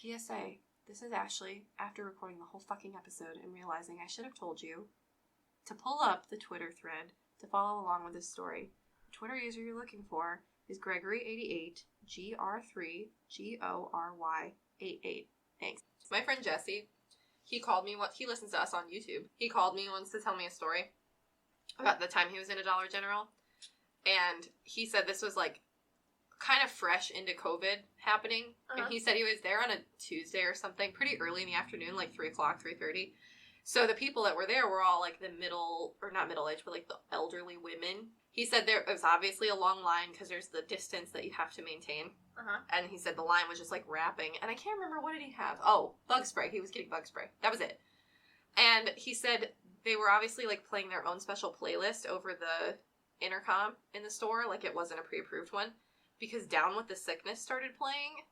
PSA, this is Ashley after recording the whole fucking episode and realizing I should have told you to pull up the Twitter thread to follow along with this story. The Twitter user you're looking for is Gregory88, GR3GORY88. Thanks. My friend Jesse, he called me, he listens to us on YouTube. He called me once to tell me a story about the time he was in a Dollar General. And he said this was like kind of fresh into COVID happening. And he said he was there on a Tuesday or something, pretty early in the afternoon, like 3 o'clock, 3:30. So the people that were there were all like the not middle age, but like the elderly women. He said there was obviously a long line because there's the distance that you have to maintain. And he said the line was just like wrapping. And I can't remember, what did he have? Oh, bug spray. He was getting bug spray. That was it. And he said they were obviously like playing their own special playlist over the intercom in the store. Like it wasn't a pre-approved one. Because Down with the Sickness started playing.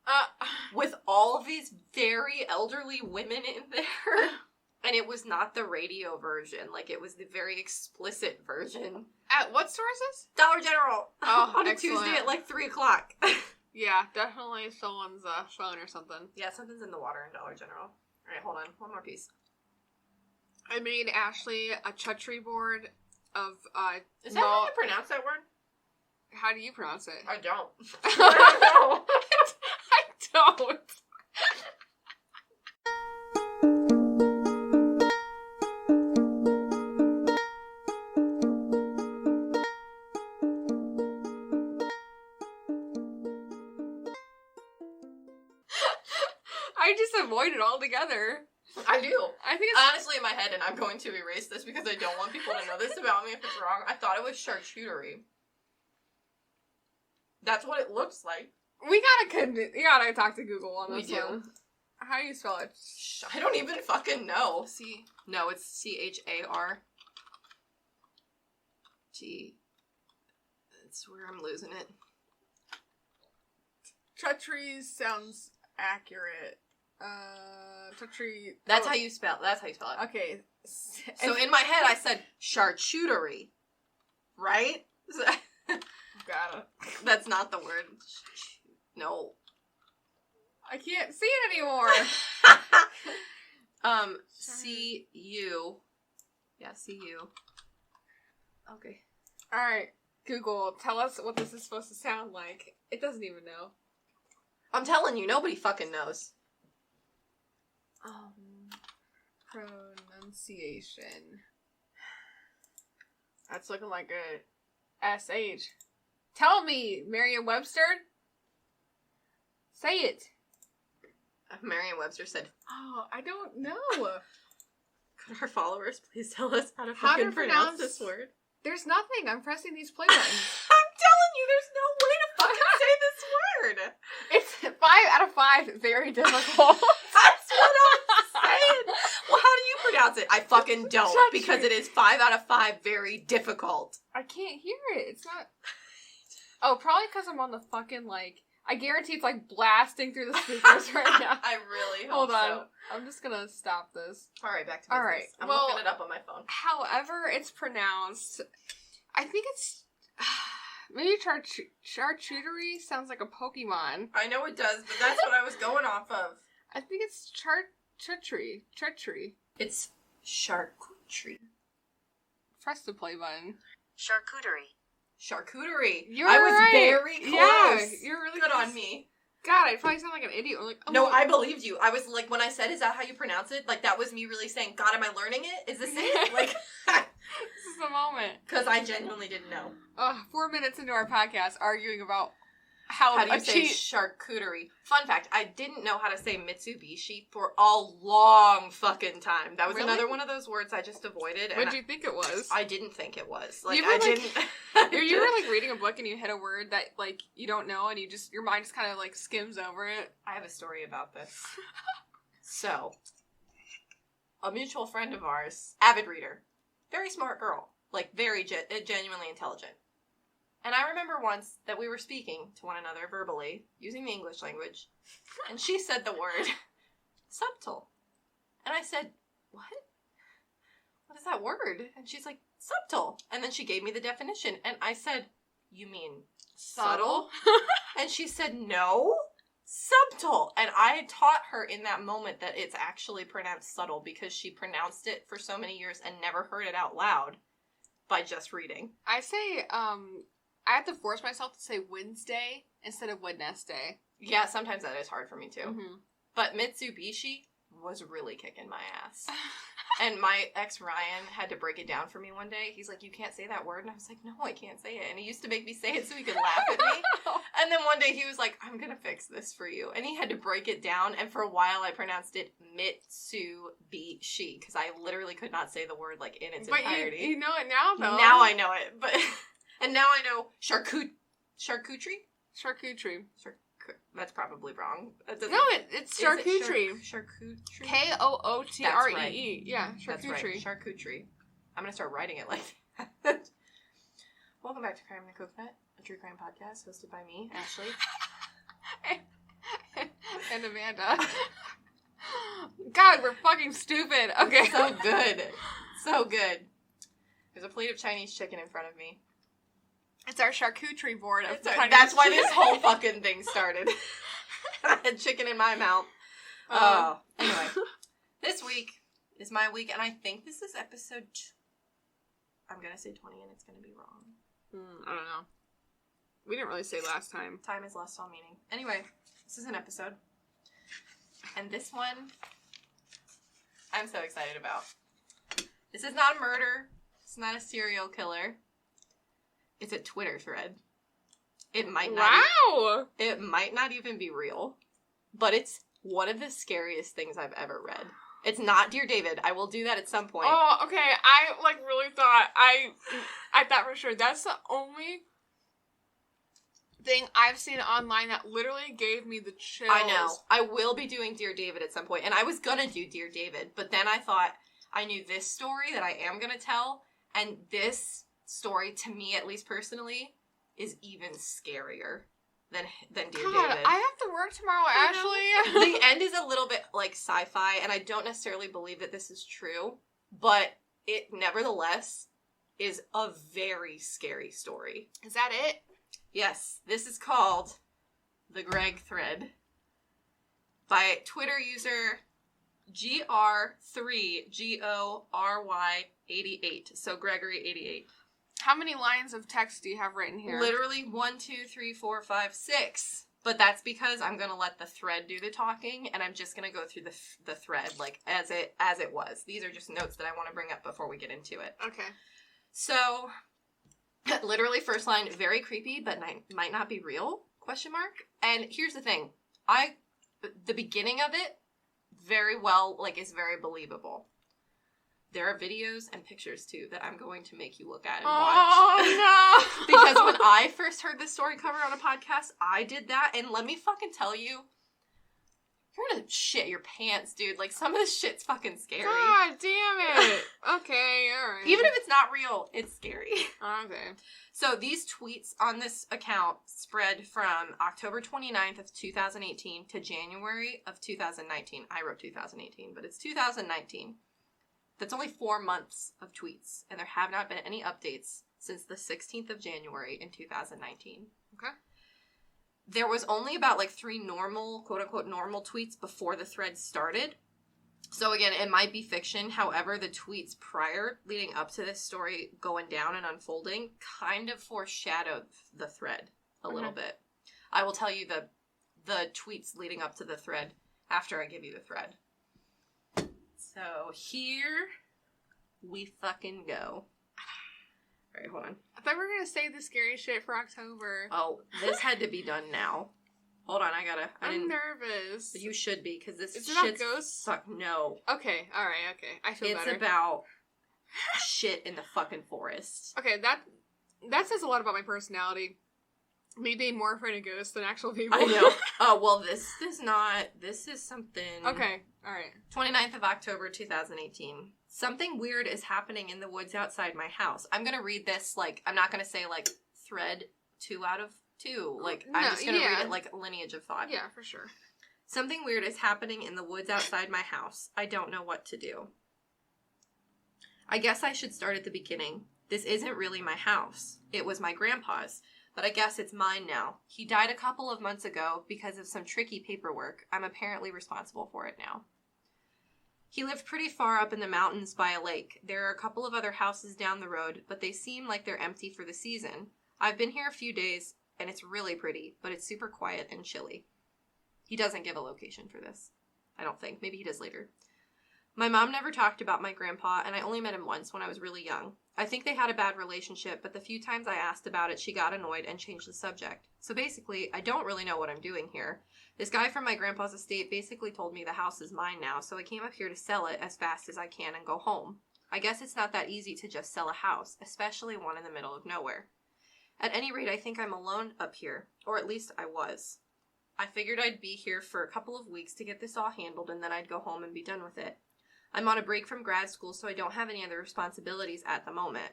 With all of these very elderly women in there. And it was not the radio version. Like, it was the very explicit version. At what store is this? Dollar General. Oh, on a excellent. Tuesday at like 3 o'clock. Yeah, definitely someone's phone or something. Yeah, something's in the water in Dollar General. Alright, hold on. One more piece. I made Ashley a chutney board of, Is that how you pronounce that word? How do you pronounce it? I don't. I don't. I just avoid it altogether. I do. I think it's honestly in my head, and I'm going to erase this because I don't want people to know this about me if it's wrong. I thought it was charcuterie. That's what it looks like. We gotta talk to Google on this. We do. One. How do you spell it? I don't even fucking know. No, it's CHAR. That's where I'm losing it. Chutney sounds accurate. Chutney. That's how you spell it. Okay. So in my head, I said charcuterie. Right? Got it. That's not the word. No. I can't see it anymore. C-U. Yeah, C-U. Okay. Alright, Google, tell us what this is supposed to sound like. It doesn't even know. I'm telling you, nobody fucking knows. Pronunciation. That's looking like a SH. Tell me, Merriam-Webster. Say it. Merriam-Webster said, Oh, I don't know. Could our followers please tell us how to fucking pronounce this word? There's nothing. I'm pressing these play buttons. I'm telling you, there's no way to fucking say this word. It's 5 out of 5. Very difficult. That's what I'm saying. Well, how do you pronounce it? I fucking don't, because it is 5 out of 5 very difficult. I can't hear it. It's not... Oh, probably because I'm on the fucking, like... I guarantee it's, like, blasting through the speakers right now. I really hope Hold on. so. I'm just gonna stop this. Alright, back to business. Alright. I'm looking it up on my phone. However it's pronounced, I think it's... Maybe charcuterie sounds like a Pokemon. I know it does, but that's what I was going off of. I think it's chutney. It's charcuterie. Press the play button. Charcuterie. You're I was right. very close. Yeah, you're really good close. on me. God, I probably sound like an idiot. I'm like, oh, no, I believed you. I was like, when I said, "Is that how you pronounce it?" Like that was me really saying, "God, am I learning it? Is this it?" Like, this is the moment. Because I genuinely didn't know. 4 minutes into our podcast, arguing about how do you say charcuterie. Fun fact, I didn't know how to say Mitsubishi for a long fucking time. That was another one of those words I just avoided. What did you think it was? I didn't think it was. Like, you were, you were like reading a book and you hit a word that like you don't know and your mind just kind of like skims over it. I have a story about this. So, a mutual friend of ours, avid reader, very smart girl, like very genuinely intelligent. And I remember once that we were speaking to one another verbally, using the English language, and she said the word subtle. And I said, what? What is that word? And she's like, subtle. And then she gave me the definition, and I said, you mean subtle? And she said, no. subtle. And I taught her in that moment that it's actually pronounced subtle because she pronounced it for so many years and never heard it out loud by just reading. I say, I have to force myself to say Wednesday instead of Wednesday. Yeah, sometimes that is hard for me too. Mm-hmm. But Mitsubishi was really kicking my ass. And my ex Ryan had to break it down for me one day. He's like, you can't say that word. And I was like, no, I can't say it. And he used to make me say it so he could laugh at me. And then one day he was like, I'm going to fix this for you. And he had to break it down. And for a while I pronounced it Mitsubishi because I literally could not say the word like in its entirety. You know it now, though. Now I know it. But and now I know charcuterie? Charcuterie. That's probably wrong. No, it's charcuterie. Charcuterie? Kootree. Right. Yeah, charcuterie. That's right. Charcuterie. I'm going to start writing it like that. Welcome back to Crime and the Coconut, a true crime podcast hosted by me, Ashley. And Amanda. God, we're fucking stupid. Okay. So good. So good. There's a plate of Chinese chicken in front of me. It's our charcuterie board. That's why this whole fucking thing started. I had chicken in my mouth. Anyway, this week is my week, and I think this is episode. I'm gonna say 20, and it's gonna be wrong. I don't know. We didn't really say last time. Time is lost all meaning. Anyway, this is an episode, and this one I'm so excited about. This is not a murder. It's not a serial killer. It's a Twitter thread. It might not. It might not even be real, but it's one of the scariest things I've ever read. It's not Dear David. I will do that at some point. Oh, okay. I really thought I thought for sure that's the only thing I've seen online that literally gave me the chills. I know. I will be doing Dear David at some point, and I was gonna do Dear David, but then I thought I knew this story that I am gonna tell, and this story, to me at least personally, is even scarier than Dear David. I have to work tomorrow, Ashley. The end is a little bit like sci-fi, and I don't necessarily believe that this is true, but it nevertheless is a very scary story. Is that it? Yes, this is called The Greg Thread by Twitter user GR3GORY88. So Gregory88. How many lines of text do you have written here? Literally 1, 2, 3, 4, 5, 6. But that's because I'm gonna let the thread do the talking, and I'm just gonna go through the thread like as it was. These are just notes that I want to bring up before we get into it. Okay. So, literally first line, very creepy, but might not be real? ? And here's the thing, the beginning of it, very well, like, is very believable. There are videos and pictures, too, that I'm going to make you look at and watch. Oh, no! Because when I first heard this story covered on a podcast, I did that, and let me fucking tell you, you're gonna shit your pants, dude. Like, some of this shit's fucking scary. God damn it! Okay, alright. Even if it's not real, it's scary. Okay. So these tweets on this account spread from October 29th of 2018 to January of 2019. I wrote 2018, but it's 2019. That's only 4 months of tweets, and there have not been any updates since the 16th of January in 2019. Okay. There was only about, 3 normal, quote-unquote, normal tweets before the thread started. So, again, it might be fiction. However, the tweets prior, leading up to this story going down and unfolding, kind of foreshadowed the thread a little bit. I will tell you the tweets leading up to the thread after I give you the thread. So, here we fucking go. Alright, hold on. I thought we were going to save the scary shit for October. Oh, this had to be done now. Hold on, I'm nervous. You should be, because this shit's... Is it about ghosts? No. Okay, alright, okay. I feel better. It's about shit in the fucking forest. Okay, that says a lot about my personality. Me being more afraid of ghosts than actual people. I know. Oh, well, this is something... Okay, alright. 29th of October, 2018. Something weird is happening in the woods outside my house. I'm going to read this, I'm not going to say, thread 2 out of 2. I'm just going to read it lineage of thought. Yeah, for sure. Something weird is happening in the woods outside my house. I don't know what to do. I guess I should start at the beginning. This isn't really my house. It was my grandpa's. but I guess it's mine now. He died a couple of months ago because of some tricky paperwork. I'm apparently responsible for it now. He lived pretty far up in the mountains by a lake. There are a couple of other houses down the road, but they seem like they're empty for the season. I've been here a few days, and it's really pretty, but it's super quiet and chilly. He doesn't give a location for this. I don't think. Maybe he does later. My mom never talked about my grandpa, and I only met him once when I was really young. I think they had a bad relationship, but the few times I asked about it, she got annoyed and changed the subject. So basically, I don't really know what I'm doing here. This guy from my grandpa's estate basically told me the house is mine now, so I came up here to sell it as fast as I can and go home. I guess it's not that easy to just sell a house, especially one in the middle of nowhere. At any rate, I think I'm alone up here, or at least I was. I figured I'd be here for a couple of weeks to get this all handled, and then I'd go home and be done with it. I'm on a break from grad school, so I don't have any other responsibilities at the moment.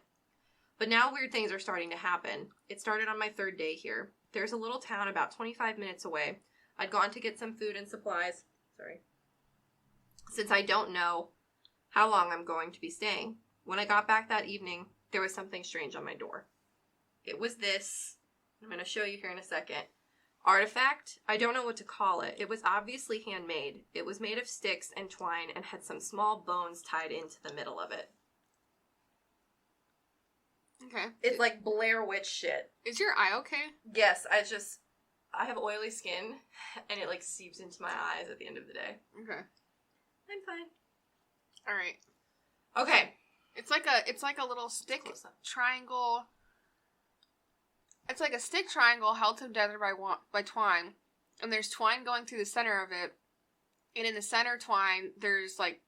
But now weird things are starting to happen. It started on my third day here. There's a little town about 25 minutes away. I'd gone to get some food and supplies. Since I don't know how long I'm going to be staying. When I got back that evening, there was something strange on my door. It was this. I'm going to show you here in a second. Artifact? I don't know what to call it. It was obviously handmade. It was made of sticks and twine and had some small bones tied into the middle of it. Okay. It's like Blair Witch shit. Is your eye okay? Yes, I have oily skin and it like seeps into my eyes at the end of the day. Okay. I'm fine. Alright. Okay. It's like a little stick triangle. It's like a stick triangle held together by twine, and there's twine going through the center of it, and in the center twine, there's, like,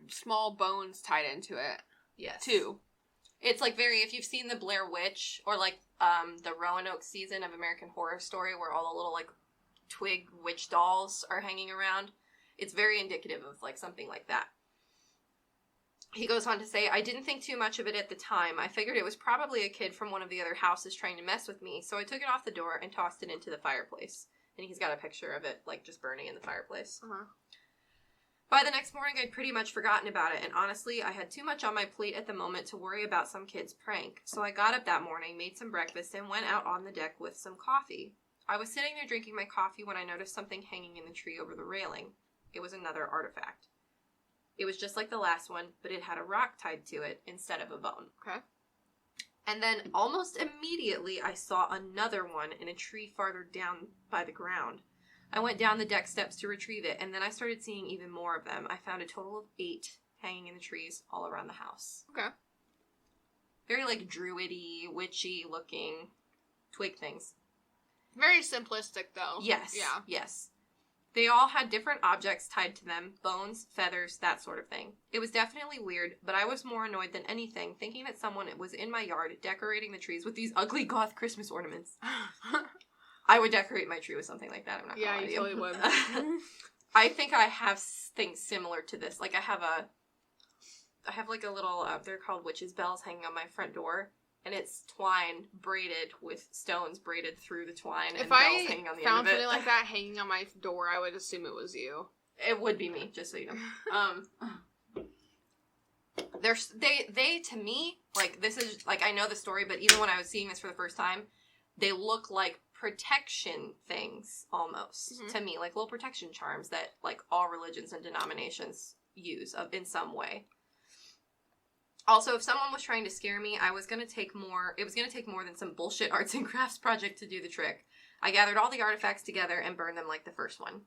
small bones tied into it. Yes. Too. It's, like, if you've seen the Blair Witch, or, like, the Roanoke season of American Horror Story, where all the little, like, twig witch dolls are hanging around, it's very indicative of, like, something like that. He goes on to say, I didn't think too much of it at the time. I figured it was probably a kid from one of the other houses trying to mess with me, so I took it off the door and tossed it into the fireplace. And he's got a picture of it, like, just burning in the fireplace. Uh-huh. By the next morning, I'd pretty much forgotten about it, and honestly, I had too much on my plate at the moment to worry about some kid's prank. So I got up that morning, made some breakfast, and went out on the deck with some coffee. I was sitting there drinking my coffee when I noticed something hanging in the tree over the railing. It was another artifact. It was just like the last one, but it had a rock tied to it instead of a bone. Okay. And then almost immediately, I saw another one in a tree farther down by the ground. I went down the deck steps to retrieve it, and then I started seeing even more of them. I found a total of 8 hanging in the trees all around the house. Okay. Very, like, druidy, witchy looking twig things. Very simplistic, though. Yes. Yeah. Yes. They all had different objects tied to them, bones, feathers, that sort of thing. It was definitely weird, but I was more annoyed than anything, thinking that someone was in my yard decorating the trees with these ugly goth Christmas ornaments. I would decorate my tree with something like that, I'm not gonna lie to you. Yeah, you totally would. I think I have things similar to this. Like, I have like a little, they're called witches' bells hanging on my front door. And it's twine braided with stones braided through the twine and bells hanging on the end of it. If I found something like that hanging on my door, I would assume it was you. It would be me, just so you know. They to me, like, this is, like, I know the story, but even when I was seeing this for the first time, they look like protection things, almost, to me. Like, little protection charms that, like, all religions and denominations use in some way. Also, if someone was trying to scare me, it was going to take more than some bullshit arts and crafts project to do the trick. I gathered all the artifacts together and burned them like the first one.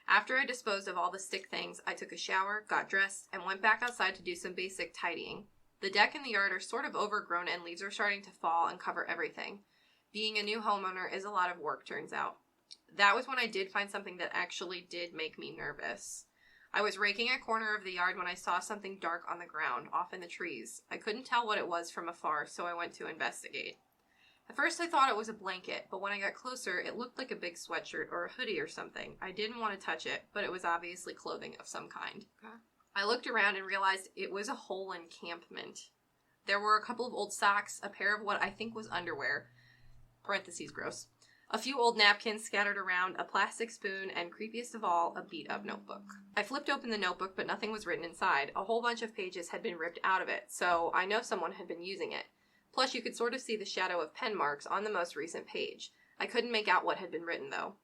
After I disposed of all the stick things, I took a shower, got dressed, and went back outside to do some basic tidying. The deck and the yard are sort of overgrown and leaves are starting to fall and cover everything. Being a new homeowner is a lot of work, turns out. That was when I did find something that actually did make me nervous. I was raking a corner of the yard when I saw something dark on the ground, off in the trees. I couldn't tell what it was from afar, so I went to investigate. At first I thought it was a blanket, but when I got closer, it looked like a big sweatshirt or a hoodie or something. I didn't want to touch it, but it was obviously clothing of some kind. Okay. I looked around and realized it was a whole encampment. There were a couple of old socks, a pair of what I think was underwear, parentheses gross, a few old napkins scattered around, a plastic spoon, and creepiest of all, a beat-up notebook. I flipped open the notebook, but nothing was written inside. A whole bunch of pages had been ripped out of it, so I know someone had been using it. Plus, you could sort of see the shadow of pen marks on the most recent page. I couldn't make out what had been written, though.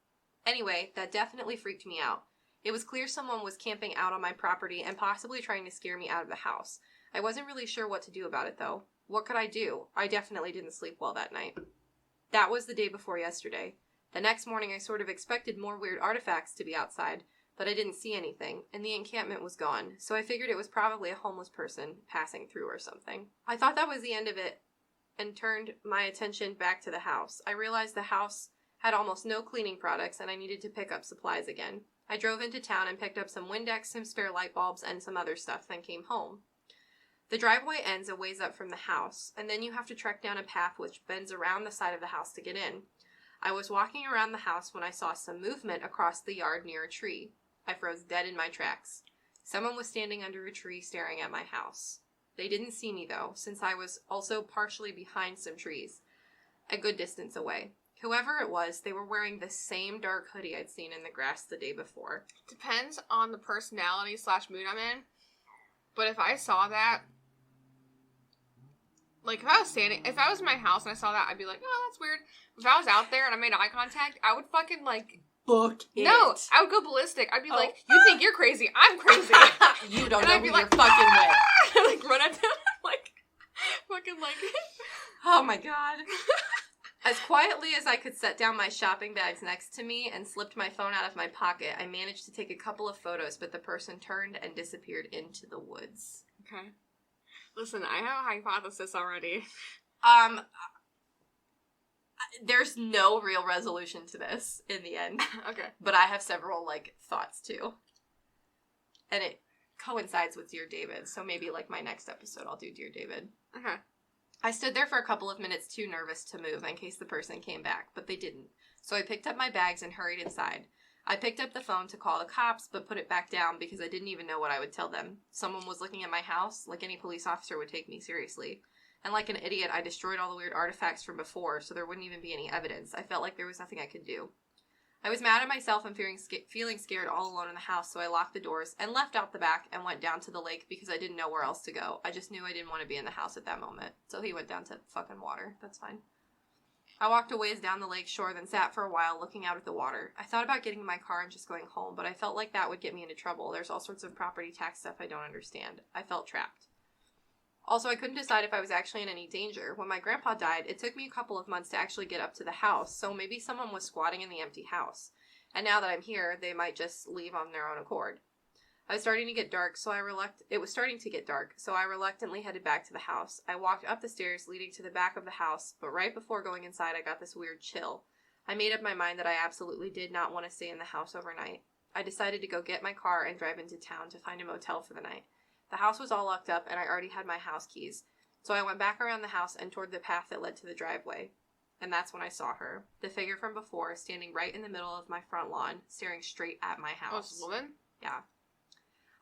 Anyway, that definitely freaked me out. It was clear someone was camping out on my property and possibly trying to scare me out of the house. I wasn't really sure what to do about it, though. What could I do? I definitely didn't sleep well that night. That was the day before yesterday. The next morning, I sort of expected more weird artifacts to be outside, but I didn't see anything, and the encampment was gone, so I figured it was probably a homeless person passing through or something. I thought that was the end of it, and turned my attention back to the house. I realized the house had almost no cleaning products, and I needed to pick up supplies again. I drove into town and picked up some Windex, some spare light bulbs, and some other stuff, then came home. The driveway ends a ways up from the house, and then you have to trek down a path which bends around the side of the house to get in. I was walking around the house when I saw some movement across the yard near a tree. I froze dead in my tracks. Someone was standing under a tree staring at my house. They didn't see me, though, since I was also partially behind some trees, a good distance away. Whoever it was, they were wearing the same dark hoodie I'd seen in the grass the day before. Depends on the personality / mood I'm in. But if I saw that, like, if I was in my house and I saw that, I'd be like, oh, that's weird. If I was out there and I made eye contact, I would fucking, like... Book it. No, I would go ballistic. I'd be like, you think you're crazy, I'm crazy. You don't know who you're fucking with. Like, run at them, like, fucking, like... Oh my god. As quietly as I could set down my shopping bags next to me and slipped my phone out of my pocket, I managed to take a couple of photos, but the person turned and disappeared into the woods. Okay. Listen, I have a hypothesis already. There's no real resolution to this in the end. Okay. But I have several, like, thoughts, too. And it coincides with Dear David, so maybe, like, my next episode I'll do Dear David. Okay. I stood there for a couple of minutes too nervous to move in case the person came back, but they didn't. So I picked up my bags and hurried inside. I picked up the phone to call the cops, but put it back down because I didn't even know what I would tell them. Someone was looking at my house, like any police officer would take me seriously. And like an idiot, I destroyed all the weird artifacts from before, so there wouldn't even be any evidence. I felt like there was nothing I could do. I was mad at myself and feeling scared all alone in the house, so I locked the doors and left out the back and went down to the lake because I didn't know where else to go. I just knew I didn't want to be in the house at that moment. So he went down to fucking water. That's fine. I walked a ways down the lake shore, then sat for a while looking out at the water. I thought about getting in my car and just going home, but I felt like that would get me into trouble. There's all sorts of property tax stuff I don't understand. I felt trapped. Also, I couldn't decide if I was actually in any danger. When my grandpa died, it took me a couple of months to actually get up to the house, so maybe someone was squatting in the empty house. And now that I'm here, they might just leave on their own accord. It was starting to get dark, so I reluctantly headed back to the house. I walked up the stairs leading to the back of the house, but right before going inside, I got this weird chill. I made up my mind that I absolutely did not want to stay in the house overnight. I decided to go get my car and drive into town to find a motel for the night. The house was all locked up, and I already had my house keys, so I went back around the house and toward the path that led to the driveway. And that's when I saw her, the figure from before, standing right in the middle of my front lawn, staring straight at my house. Oh, it's a woman? Yeah.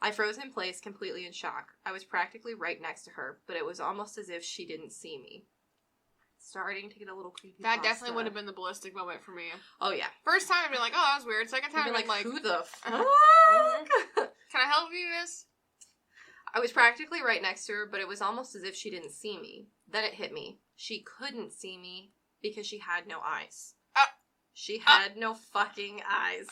I froze in place, completely in shock. I was practically right next to her, but it was almost as if she didn't see me. Starting to get a little creepy. That definitely would have been the ballistic moment for me. Oh, yeah. First time, I'd be like, oh, that was weird. Second time, I'd be like, who the fuck? Can I help you, miss? I was practically right next to her, but it was almost as if she didn't see me. Then it hit me. She couldn't see me because she had no eyes. She had no fucking eyes.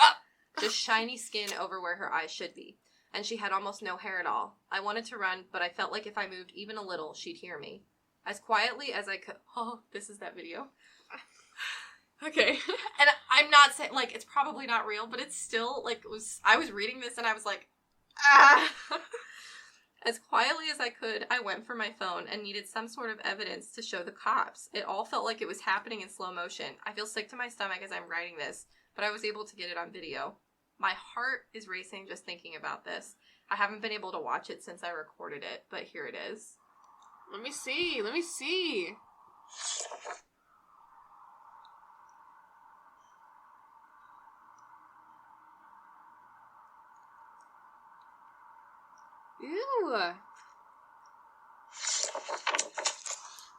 Just shiny skin over where her eyes should be. And she had almost no hair at all. I wanted to run, but I felt like if I moved even a little, she'd hear me. As quietly as I could... Oh, this is that video. Okay. And I'm not saying... Like, it's probably not real, but it's still, like, I was reading this and I was like... Ah! As quietly as I could, I went for my phone and needed some sort of evidence to show the cops. It all felt like it was happening in slow motion. I feel sick to my stomach as I'm writing this, but I was able to get it on video. My heart is racing just thinking about this. I haven't been able to watch it since I recorded it, but here it is. Let me see. Let me see. Ew.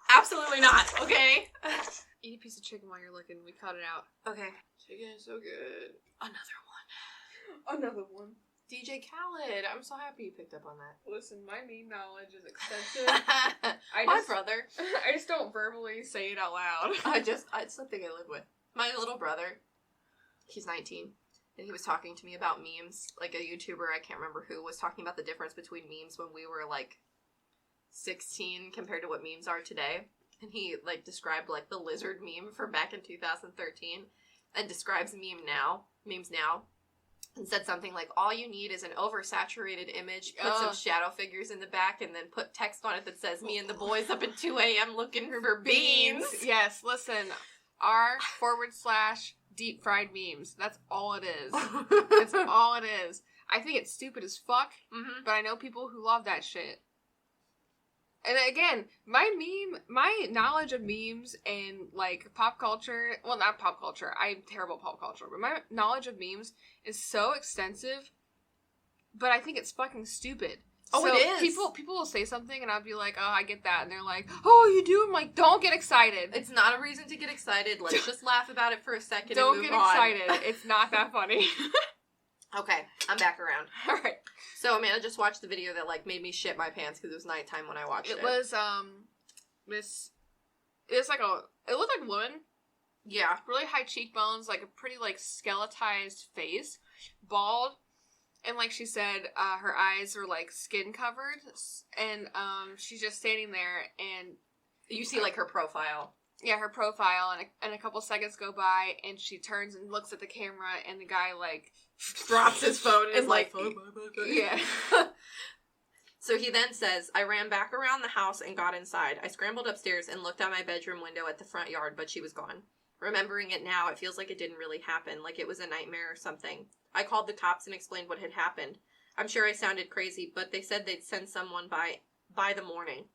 Absolutely not, okay? Eat a piece of chicken while you're looking. We cut it out. Okay. Chicken is so good. Another one. Another one. DJ Khaled. I'm so happy you picked up on that. Listen, my meme knowledge is extensive. My brother. I just don't verbally say it out loud. It's something I live with. My little brother, he's 19, and he was talking to me about memes. Like, a YouTuber, I can't remember who, was talking about the difference between memes when we were, like, 16 compared to what memes are today. And he, like, described, like, the lizard meme from back in 2013, and describes memes now, and said something like, all you need is an oversaturated image, put some shadow figures in the back, and then put text on it that says, me and the boys up at 2 a.m. looking for beans. Yes, listen, r/deep fried memes. That's all it is. That's all it is. I think it's stupid as fuck, but I know people who love that shit. And again, my knowledge of memes and, like, pop culture, well, not pop culture, I'm terrible at pop culture, but my knowledge of memes is so extensive, but I think it's fucking stupid. Oh, so it is. People will say something and I'll be like, oh, I get that. And they're like, oh, you do? I'm like, don't get excited. It's not a reason to get excited. Let's just laugh about it for a second don't and move get on. excited. It's not that funny. Okay, I'm back around. All right. So Amanda just watched the video that, like, made me shit my pants because it was nighttime when I watched it. It was, it looked like a woman. Yeah. Really high cheekbones, like a pretty, like, skeletized face. Bald. And like she said, her eyes were, like, skin covered. And, she's just standing there and... You see, like, her profile. Yeah, her profile, and a couple seconds go by, and she turns and looks at the camera, and the guy, like... drops his phone and is like... Yeah. So he then says, I ran back around the house and got inside. I scrambled upstairs and looked out my bedroom window at the front yard, but she was gone. Remembering it now, it feels like it didn't really happen, like it was a nightmare or something. I called the cops and explained what had happened. I'm sure I sounded crazy, but they said they'd send someone by the morning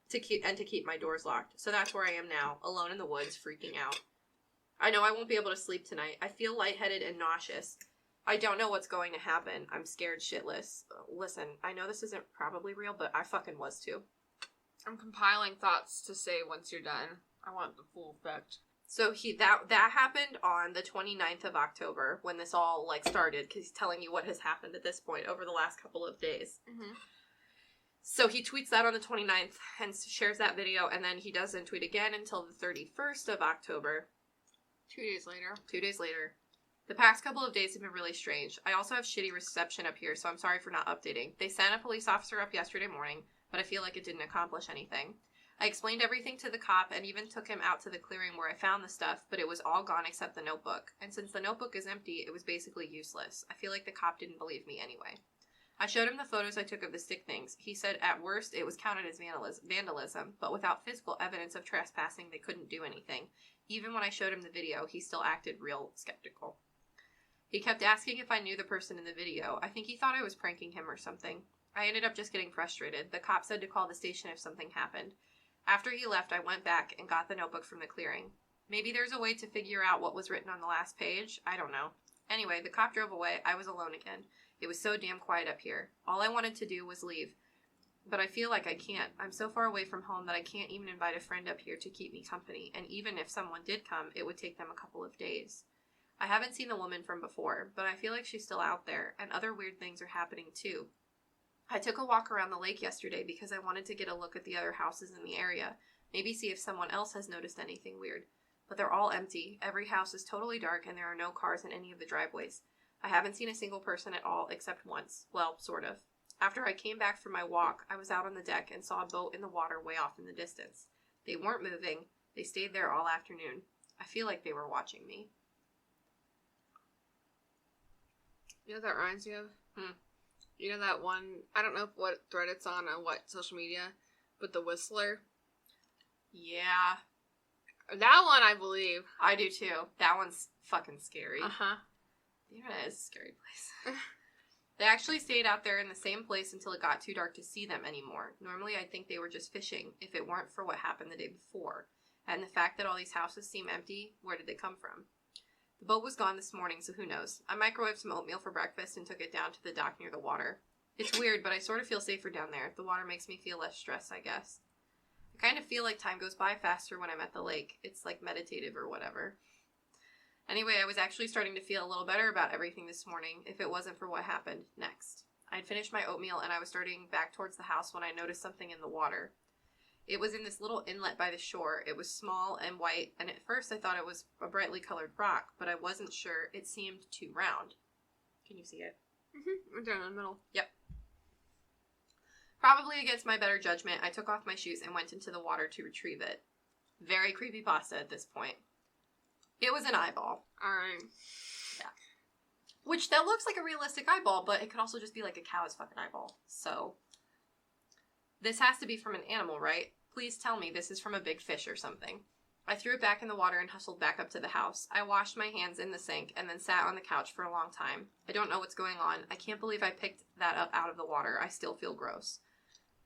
to keep my doors locked. So that's where I am now, alone in the woods, freaking out. I know I won't be able to sleep tonight. I feel lightheaded and nauseous. I don't know what's going to happen. I'm scared shitless. Listen, I know this isn't probably real, but I fucking was too. I'm compiling thoughts to say once you're done. I want the full effect. So that happened on the 29th of October when this all, like, started, because he's telling you what has happened at this point over the last couple of days. Mm-hmm. So he tweets that on the 29th and shares that video, and then he doesn't tweet again until the 31st of October. 2 days later. 2 days later. The past couple of days have been really strange. I also have shitty reception up here, so I'm sorry for not updating. They sent a police officer up yesterday morning, but I feel like it didn't accomplish anything. I explained everything to the cop and even took him out to the clearing where I found the stuff, but it was all gone except the notebook. And since the notebook is empty, it was basically useless. I feel like the cop didn't believe me anyway. I showed him the photos I took of the stick things. He said at worst it was counted as vandalism, but without physical evidence of trespassing, they couldn't do anything. Even when I showed him the video, he still acted real skeptical. He kept asking if I knew the person in the video. I think he thought I was pranking him or something. I ended up just getting frustrated. The cop said to call the station if something happened. After he left, I went back and got the notebook from the clearing. Maybe there's a way to figure out what was written on the last page. I don't know. Anyway, the cop drove away. I was alone again. It was so damn quiet up here. All I wanted to do was leave. But I feel like I can't. I'm so far away from home that I can't even invite a friend up here to keep me company. And even if someone did come, it would take them a couple of days. I haven't seen the woman from before, but I feel like she's still out there, and other weird things are happening too. I took a walk around the lake yesterday because I wanted to get a look at the other houses in the area, maybe see if someone else has noticed anything weird. But they're all empty. Every house is totally dark, and there are no cars in any of the driveways. I haven't seen a single person at all except once. Well, sort of. After I came back from my walk, I was out on the deck and saw a boat in the water way off in the distance. They weren't moving. They stayed there all afternoon. I feel like they were watching me. You know what that reminds me of? You know that one, I don't know what thread it's on or what social media, but the Whistler? Yeah. That one, I believe. I do too. That one's fucking scary. Uh-huh. The internet is a scary place. They actually stayed out there in the same place until it got too dark to see them anymore. Normally, I'd think they were just fishing if it weren't for what happened the day before. And the fact that all these houses seem empty, where did they come from? The boat was gone this morning, so who knows. I microwaved some oatmeal for breakfast and took it down to the dock near the water. It's weird, but I sort of feel safer down there. The water makes me feel less stressed, I guess. I kind of feel like time goes by faster when I'm at the lake. It's like meditative or whatever. Anyway, I was actually starting to feel a little better about everything this morning if it wasn't for what happened next. I'd finished my oatmeal and I was starting back towards the house when I noticed something in the water. It was in this little inlet by the shore. It was small and white, and at first I thought it was a brightly colored rock, but I wasn't sure. It seemed too round. Can you see it? Mm-hmm. We're down in the middle. Yep. Probably against my better judgment, I took off my shoes and went into the water to retrieve it. Very creepypasta at this point. It was an eyeball. Alright. Yeah. Which, that looks like a realistic eyeball, but it could also just be like a cow's fucking eyeball. So, this has to be from an animal, right? Please tell me this is from a big fish or something. I threw it back in the water and hustled back up to the house. I washed my hands in the sink and then sat on the couch for a long time. I don't know what's going on. I can't believe I picked that up out of the water. I still feel gross.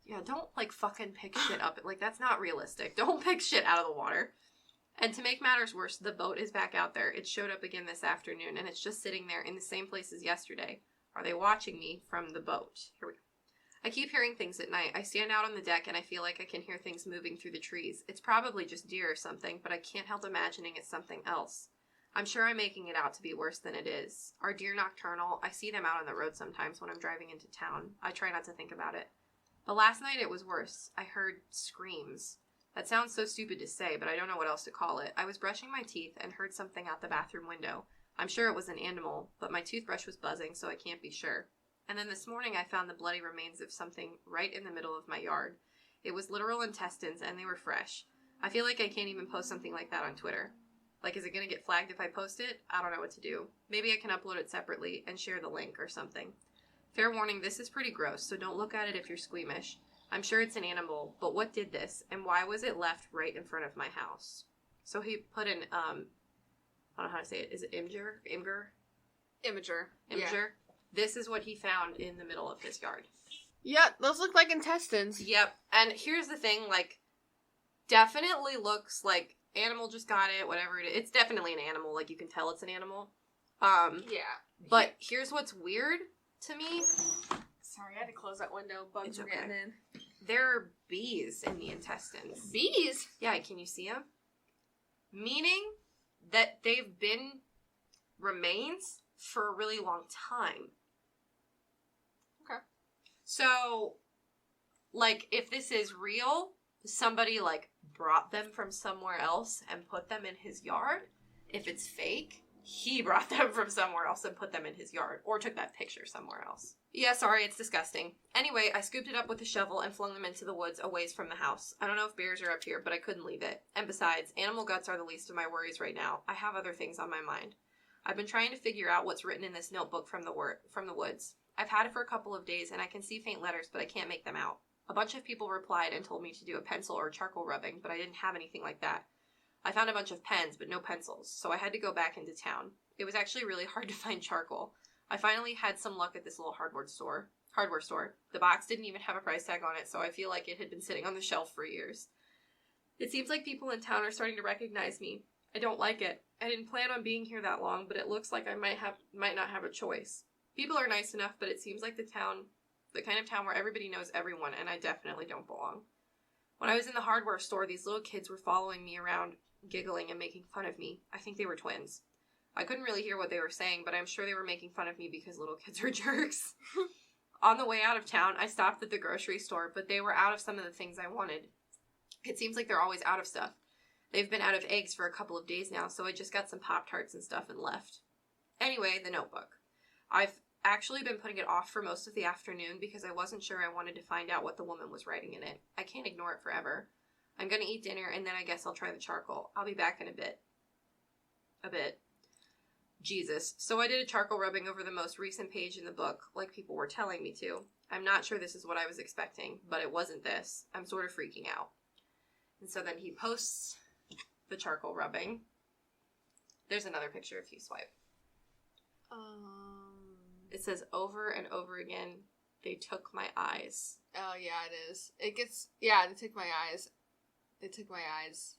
Yeah, don't, like, fucking pick shit up. Like, that's not realistic. Don't pick shit out of the water. And to make matters worse, the boat is back out there. It showed up again this afternoon, and it's just sitting there in the same place as yesterday. Are they watching me from the boat? Here we go. I keep hearing things at night. I stand out on the deck, and I feel like I can hear things moving through the trees. It's probably just deer or something, but I can't help imagining it's something else. I'm sure I'm making it out to be worse than it is. Are deer nocturnal? I see them out on the road sometimes when I'm driving into town. I try not to think about it. But last night it was worse. I heard screams. That sounds so stupid to say, but I don't know what else to call it. I was brushing my teeth and heard something out the bathroom window. I'm sure it was an animal, but my toothbrush was buzzing, so I can't be sure. And then this morning I found the bloody remains of something right in the middle of my yard. It was literal intestines, and they were fresh. I feel like I can't even post something like that on Twitter. Like, is it going to get flagged if I post it? I don't know what to do. Maybe I can upload it separately and share the link or something. Fair warning, this is pretty gross, so don't look at it if you're squeamish. I'm sure it's an animal, but what did this, and why was it left right in front of my house? So he put in, I don't know how to say it. Is it Imgur? Imager. Yeah. This is what he found in the middle of his yard. Yeah, those look like intestines. Yep. And here's the thing, like, definitely looks like animal just got it, whatever it is. It's definitely an animal. Like, you can tell it's an animal. Yeah. But here's what's weird to me. Sorry, I had to close that window. Bugs are getting in. There are bees in the intestines. Bees? Yeah, can you see them? Meaning that they've been remains for a really long time. Okay. So, like, if this is real, somebody, like, brought them from somewhere else and put them in his yard. If it's fake, he brought them from somewhere else and put them in his yard. Or took that picture somewhere else. Yeah, sorry, it's disgusting. Anyway, I scooped it up with a shovel and flung them into the woods a ways from the house. I don't know if bears are up here, but I couldn't leave it. And besides, animal guts are the least of my worries right now. I have other things on my mind. I've been trying to figure out what's written in this notebook from the woods. I've had it for a couple of days, and I can see faint letters, but I can't make them out. A bunch of people replied and told me to do a pencil or charcoal rubbing, but I didn't have anything like that. I found a bunch of pens, but no pencils, so I had to go back into town. It was actually really hard to find charcoal. I finally had some luck at this little hardware store. The box didn't even have a price tag on it, so I feel like it had been sitting on the shelf for years. It seems like people in town are starting to recognize me. I don't like it. I didn't plan on being here that long, but it looks like I might not have a choice. People are nice enough, but it seems like the kind of town where everybody knows everyone, and I definitely don't belong. When I was in the hardware store, these little kids were following me around, giggling and making fun of me. I think they were twins. I couldn't really hear what they were saying, but I'm sure they were making fun of me because little kids are jerks. On the way out of town, I stopped at the grocery store, but they were out of some of the things I wanted. It seems like they're always out of stuff. They've been out of eggs for a couple of days now, so I just got some Pop-Tarts and stuff and left. Anyway, the notebook. I've actually been putting it off for most of the afternoon because I wasn't sure I wanted to find out what the woman was writing in it. I can't ignore it forever. I'm gonna eat dinner, and then I guess I'll try the charcoal. I'll be back in a bit. Jesus. So I did a charcoal rubbing over the most recent page in the book, like people were telling me to. I'm not sure this is what I was expecting, but it wasn't this. I'm sort of freaking out. And so then he posts the charcoal rubbing. There's another picture if you swipe. It says over and over again, they took my eyes. Oh, yeah, it is. It gets, yeah, they took my eyes. They took my eyes.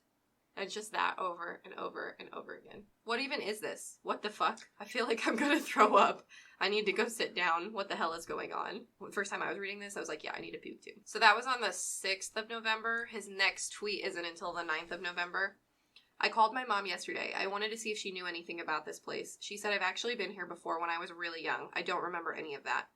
And just that over and over and over again. What even is this? What the fuck? I feel like I'm gonna throw up. I need to go sit down. What the hell is going on? The first time I was reading this, I was like, yeah, I need to puke too. So that was on the 6th of November. His next tweet isn't until the 9th of November. I called my mom yesterday. I wanted to see if she knew anything about this place. She said I've actually been here before when I was really young. I don't remember any of that.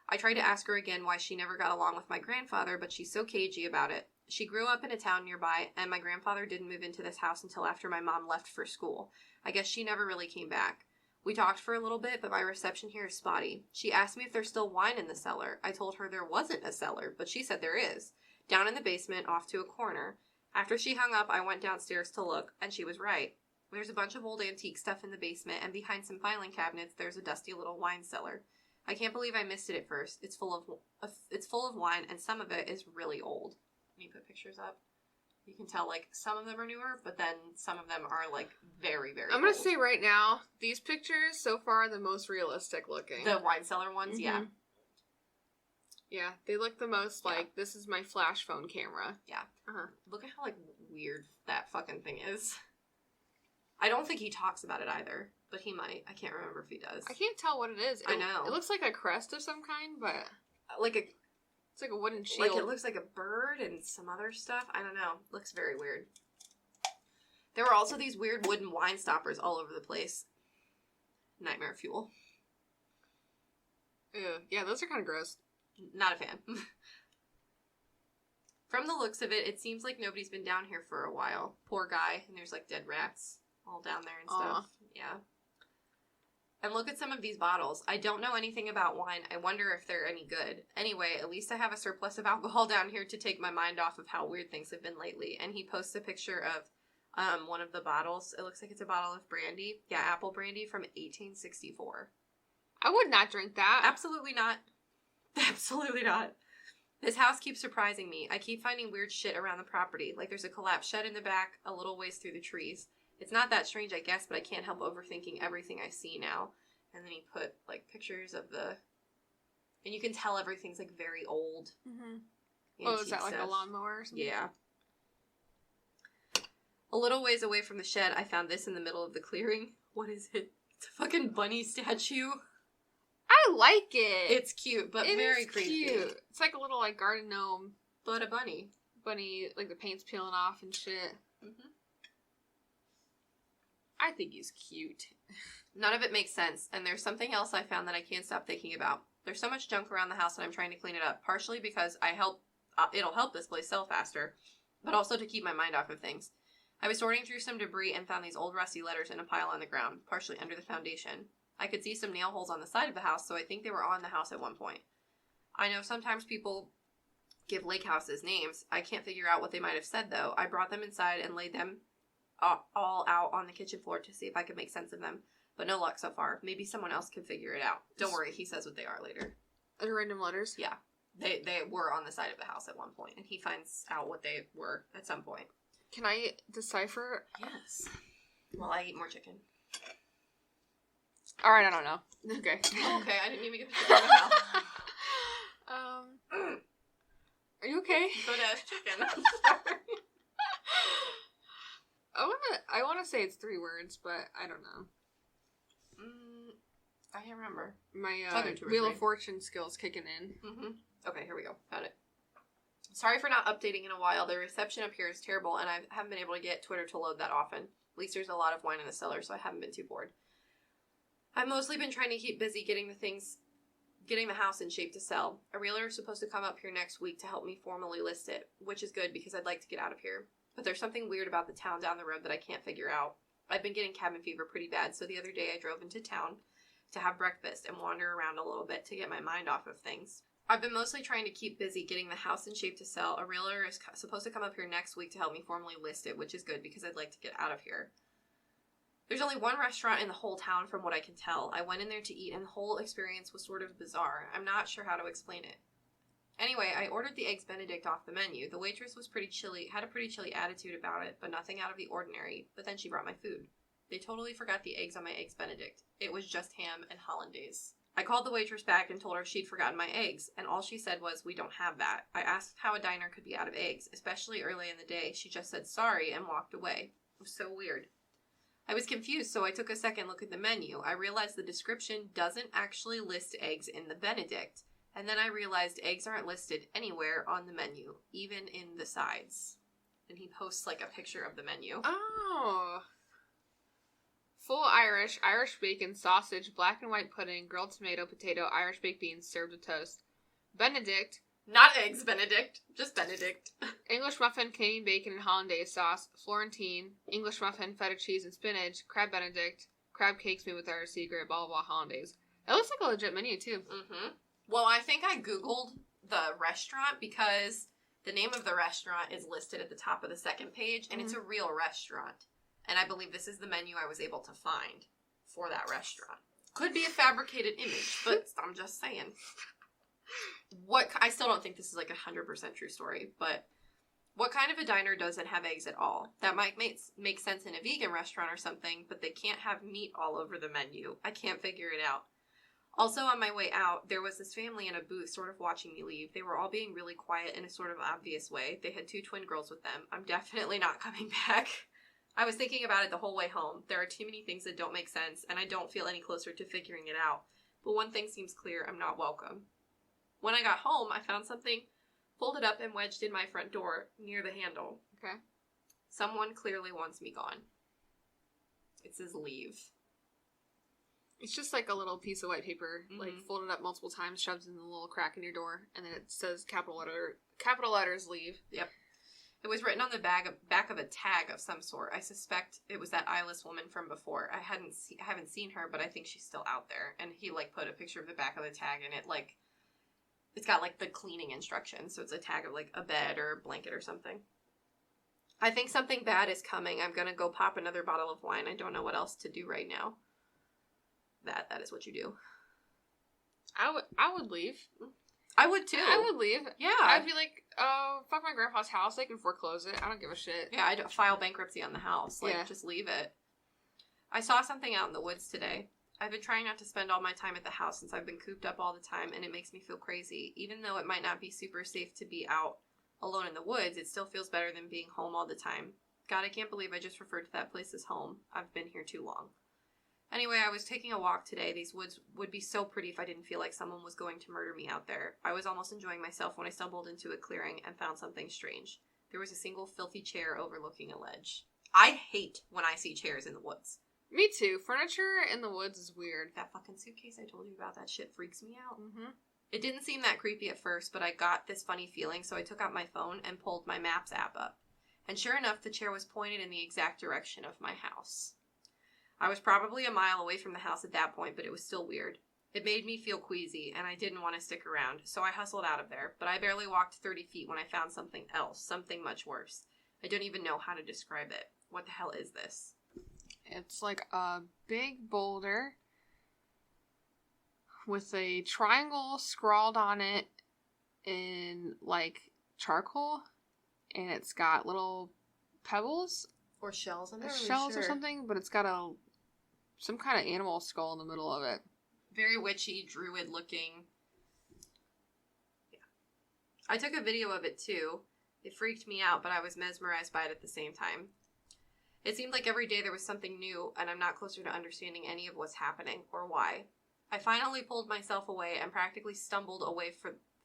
I tried to ask her again why she never got along with my grandfather, but she's so cagey about it. She grew up in a town nearby, and my grandfather didn't move into this house until after my mom left for school. I guess she never really came back. We talked for a little bit, but my reception here is spotty. She asked me if there's still wine in the cellar. I told her there wasn't a cellar, but she said there is. Down in the basement, off to a corner. After she hung up, I went downstairs to look, and she was right. There's a bunch of old antique stuff in the basement, and behind some filing cabinets, there's a dusty little wine cellar. I can't believe I missed it at first. It's full of wine, and some of it is really old. Let me put pictures up. You can tell, like, some of them are newer, but then some of them are, like, very, very I'm going to old. say right now, these pictures so far are the most realistic looking. The wine cellar ones, yeah. Yeah, they look the most like, this is my flash phone camera. Yeah. Look at how, like, weird that fucking thing is. I don't think he talks about it either, but he might. I can't remember if he does. I can't tell what it is. I know. It looks like a crest of some kind, but... It's like a wooden shield. Like, it looks like a bird and some other stuff. I don't know. Looks very weird. There were also these weird wooden wine stoppers all over the place. Nightmare fuel. Ew. Yeah, those are kind of gross. Not a fan. From the looks of it, it seems like nobody's been down here for a while. Poor guy. And there's, like, dead rats all down there and stuff. Yeah. And look at some of these bottles. I don't know anything about wine. I wonder if they're any good. Anyway, at least I have a surplus of alcohol down here to take my mind off of how weird things have been lately. And he posts a picture of one of the bottles. It looks like it's a bottle of brandy. Yeah, apple brandy from 1864. I would not drink that. Absolutely not. Absolutely not. This house keeps surprising me. I keep finding weird shit around the property. Like there's a collapsed shed in the back, a little ways through the trees. It's not that strange, I guess, but I can't help overthinking everything I see now. And then he put, like, pictures of the... And you can tell everything's, like, very old. Mm-hmm. Oh, is that like a lawnmower or something? Yeah. A little ways away from the shed, I found this in the middle of the clearing. What is it? It's a fucking bunny statue. I like it. It's cute, but very creepy. Cute. It's like a little, like, garden gnome. But a bunny. Bunny, like, the paint's peeling off and shit. Mm-hmm. I think he's cute. None of it makes sense, and there's something else I found that I can't stop thinking about. There's so much junk around the house and I'm trying to clean it up, partially because it'll help this place sell faster, but also to keep my mind off of things. I was sorting through some debris and found these old rusty letters in a pile on the ground, partially under the foundation. I could see some nail holes on the side of the house, so I think they were on the house at one point. I know sometimes people give lake houses names. I can't figure out what they might have said, though. I brought them inside and laid them all out on the kitchen floor to see if I could make sense of them. But no luck so far. Maybe someone else can figure it out. Don't worry, he says what they are later. Random letters? Yeah. They were on the side of the house at one point, and he finds out what they were at some point. Can I decipher? Yes. Well, I eat more chicken. Alright, I don't know. Okay. Oh, okay, I didn't even get the chicken in my mouth. Are you okay? Good ass chicken. I want to say it's 3 words, but I don't know. I can't remember. My Wheel of Fortune skills kicking in. Mm-hmm. Okay, here we go. Found it. Sorry for not updating in a while. The reception up here is terrible, and I haven't been able to get Twitter to load that often. At least there's a lot of wine in the cellar, so I haven't been too bored. I've mostly been trying to keep busy getting the house in shape to sell. A realtor is supposed to come up here next week to help me formally list it, which is good because I'd like to get out of here. But there's something weird about the town down the road that I can't figure out. I've been getting cabin fever pretty bad, so the other day I drove into town to have breakfast and wander around a little bit to get my mind off of things. I've been mostly trying to keep busy getting the house in shape to sell. A realtor is supposed to come up here next week to help me formally list it, which is good because I'd like to get out of here. There's only one restaurant in the whole town from what I can tell. I went in there to eat and the whole experience was sort of bizarre. I'm not sure how to explain it. Anyway, I ordered the Eggs Benedict off the menu. The waitress was had a pretty chilly attitude about it, but nothing out of the ordinary. But then she brought my food. They totally forgot the eggs on my Eggs Benedict. It was just ham and hollandaise. I called the waitress back and told her she'd forgotten my eggs, and all she said was, "We don't have that." I asked how a diner could be out of eggs, especially early in the day. She just said sorry and walked away. It was so weird. I was confused, so I took a second look at the menu. I realized the description doesn't actually list eggs in the Benedict. And then I realized eggs aren't listed anywhere on the menu, even in the sides. and he posts, like, a picture of the menu. Oh. Full Irish bacon, sausage, black and white pudding, grilled tomato, potato, Irish baked beans served with toast. Benedict. Not eggs Benedict, just Benedict. English muffin, Canadian bacon and hollandaise sauce. Florentine. English muffin, feta cheese and spinach. Crab Benedict. Crab cakes made with our secret, blah, blah, blah, hollandaise. That looks like a legit menu, too. Mm-hmm. Well, I think I Googled the restaurant because the name of the restaurant is listed at the top of the second page, and it's a real restaurant. And I believe this is the menu I was able to find for that restaurant. Could be a fabricated image, but I'm just saying. I still don't think this is like 100% true story, but what kind of a diner doesn't have eggs at all? That might make sense in a vegan restaurant or something, but they can't have meat all over the menu. I can't figure it out. Also, on my way out, there was this family in a booth sort of watching me leave. They were all being really quiet in a sort of obvious way. They had 2 twin girls with them. I'm definitely not coming back. I was thinking about it the whole way home. There are too many things that don't make sense, and I don't feel any closer to figuring it out. But one thing seems clear, I'm not welcome. When I got home, I found something folded up and wedged in my front door near the handle. Okay. Someone clearly wants me gone. It says leave. It's just like a little piece of white paper, like folded up multiple times, shoved in the little crack in your door, and then it says capital letters leave. Yep. It was written on the back of a tag of some sort. I suspect it was that eyeless woman from before. I haven't seen her, but I think she's still out there. And he like put a picture of the back of the tag, and it's got like the cleaning instructions. So it's a tag of like a bed or a blanket or something. I think something bad is coming. I'm gonna go pop another bottle of wine. I don't know what else to do right now. That is what you do. I would leave. I would too. I would leave. Yeah. I'd be like, fuck my grandpa's house. They can foreclose it. I don't give a shit. Yeah, I'd file bankruptcy on the house. Just leave it. I saw something out in the woods today. I've been trying not to spend all my time at the house since I've been cooped up all the time, and it makes me feel crazy. Even though it might not be super safe to be out alone in the woods, it still feels better than being home all the time. God, I can't believe I just referred to that place as home. I've been here too long. Anyway, I was taking a walk today. These woods would be so pretty if I didn't feel like someone was going to murder me out there. I was almost enjoying myself when I stumbled into a clearing and found something strange. There was a single filthy chair overlooking a ledge. I hate when I see chairs in the woods. Me too. Furniture in the woods is weird. That fucking suitcase I told you about, that shit freaks me out. Mm-hmm. It didn't seem that creepy at first, but I got this funny feeling, so I took out my phone and pulled my Maps app up. And sure enough, the chair was pointed in the exact direction of my house. I was probably a mile away from the house at that point, but it was still weird. It made me feel queasy, and I didn't want to stick around, so I hustled out of there, but I barely walked 30 feet when I found something else, something much worse. I don't even know how to describe it. What the hell is this? It's like a big boulder with a triangle scrawled on it in, like, charcoal, and it's got little pebbles. Or shells, I'm not really shells sure. Or something, but it's got some kind of animal skull in the middle of it. Very witchy, druid-looking. Yeah. I took a video of it, too. It freaked me out, but I was mesmerized by it at the same time. It seemed like every day there was something new, and I'm not closer to understanding any of what's happening, or why. I finally pulled myself away and practically stumbled away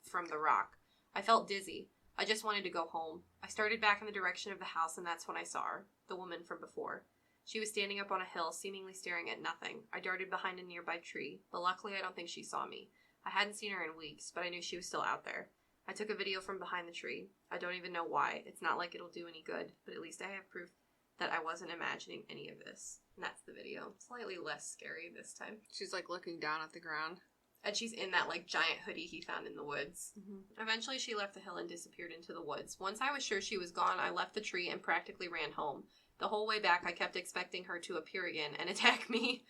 from the rock. I felt dizzy. I just wanted to go home. I started back in the direction of the house, and that's when I saw her, the woman from before. She was standing up on a hill, seemingly staring at nothing. I darted behind a nearby tree, but luckily I don't think she saw me. I hadn't seen her in weeks, but I knew she was still out there. I took a video from behind the tree. I don't even know why. It's not like it'll do any good, but at least I have proof that I wasn't imagining any of this. And that's the video. Slightly less scary this time. She's, like, looking down at the ground. And she's in that, like, giant hoodie he found in the woods. Mm-hmm. Eventually, she left the hill and disappeared into the woods. Once I was sure she was gone, I left the tree and practically ran home. The whole way back, I kept expecting her to appear again and attack me.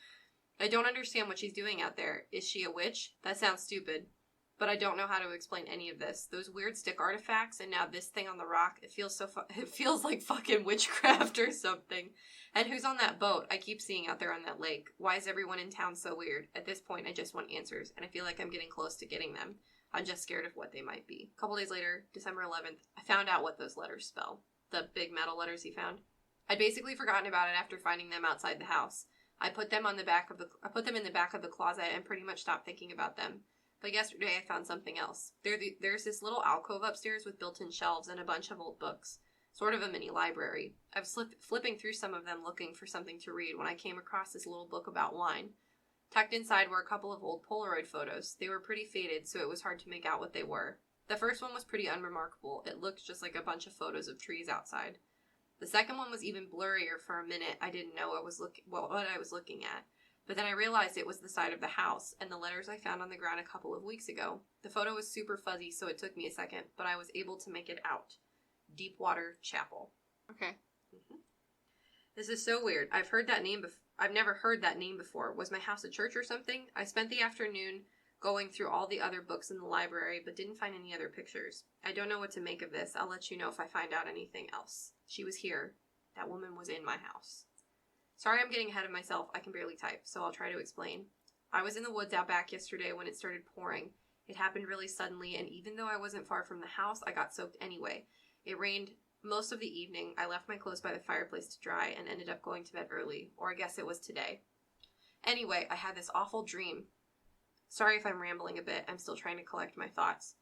I don't understand what she's doing out there. Is she a witch? That sounds stupid. But I don't know how to explain any of this. Those weird stick artifacts, and now this thing on the rock, it feels like fucking witchcraft or something. And who's on that boat I keep seeing out there on that lake? Why is everyone in town so weird? At this point, I just want answers, and I feel like I'm getting close to getting them. I'm just scared of what they might be. A couple days later, December 11th, I found out what those letters spell. The big metal letters he found. I'd basically forgotten about it after finding them outside the house. I put them in the back of the closet and pretty much stopped thinking about them. But yesterday I found something else. There's this little alcove upstairs with built-in shelves and a bunch of old books. sort of a mini library. I was flipping through some of them looking for something to read when I came across this little book about wine. Tucked inside were a couple of old Polaroid photos. They were pretty faded, so it was hard to make out what they were. The first one was pretty unremarkable. It looked just like a bunch of photos of trees outside. The second one was even blurrier. For a minute, I didn't know what I was looking at. But then I realized it was the side of the house and the letters I found on the ground a couple of weeks ago. The photo was super fuzzy, so it took me a second, but I was able to make it out. Deepwater Chapel. Okay. Mm-hmm. This is so weird. I've never heard that name before. Was my house a church or something? I spent the afternoon going through all the other books in the library, but didn't find any other pictures. I don't know what to make of this. I'll let you know if I find out anything else. She was here. That woman was in my house. Sorry I'm getting ahead of myself. I can barely type, so I'll try to explain. I was in the woods out back yesterday when it started pouring. It happened really suddenly, and even though I wasn't far from the house, I got soaked anyway. It rained most of the evening. I left my clothes by the fireplace to dry and ended up going to bed early, or I guess it was today. Anyway, I had this awful dream. Sorry if I'm rambling a bit. I'm still trying to collect my thoughts.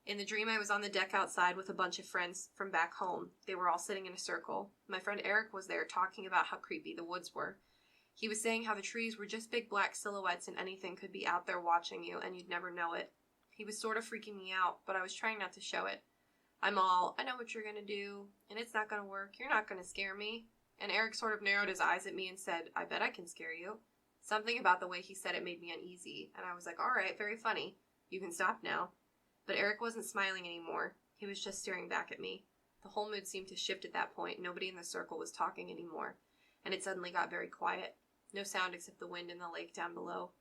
In the dream, I was on the deck outside with a bunch of friends from back home. They were all sitting in a circle. My friend Eric was there talking about how creepy the woods were. He was saying how the trees were just big black silhouettes and anything could be out there watching you and you'd never know it. He was sort of freaking me out, but I was trying not to show it. I know what you're gonna do, and it's not gonna work. You're not gonna scare me. And Eric sort of narrowed his eyes at me and said, I bet I can scare you. Something about the way he said it made me uneasy, and I was like, all right, very funny. You can stop now. But Eric wasn't smiling anymore. He was just staring back at me. The whole mood seemed to shift at that point. Nobody in the circle was talking anymore, and it suddenly got very quiet. No sound except the wind in the lake down below.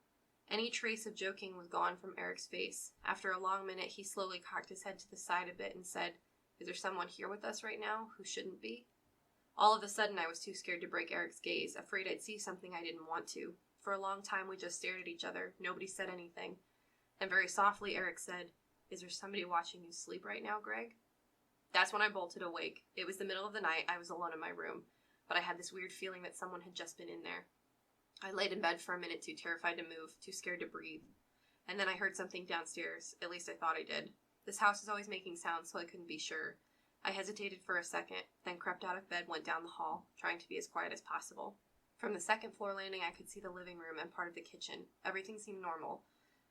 Any trace of joking was gone from Eric's face. After a long minute, he slowly cocked his head to the side a bit and said, Is there someone here with us right now who shouldn't be? All of a sudden, I was too scared to break Eric's gaze, afraid I'd see something I didn't want to. For a long time, we just stared at each other. Nobody said anything. Then very softly, Eric said, Is there somebody watching you sleep right now, Greg? That's when I bolted awake. It was the middle of the night. I was alone in my room, but I had this weird feeling that someone had just been in there. I laid in bed for a minute, too terrified to move, too scared to breathe. And then I heard something downstairs. At least I thought I did. This house is always making sounds, so I couldn't be sure. I hesitated for a second, then crept out of bed, went down the hall, trying to be as quiet as possible. From the second floor landing, I could see the living room and part of the kitchen. Everything seemed normal.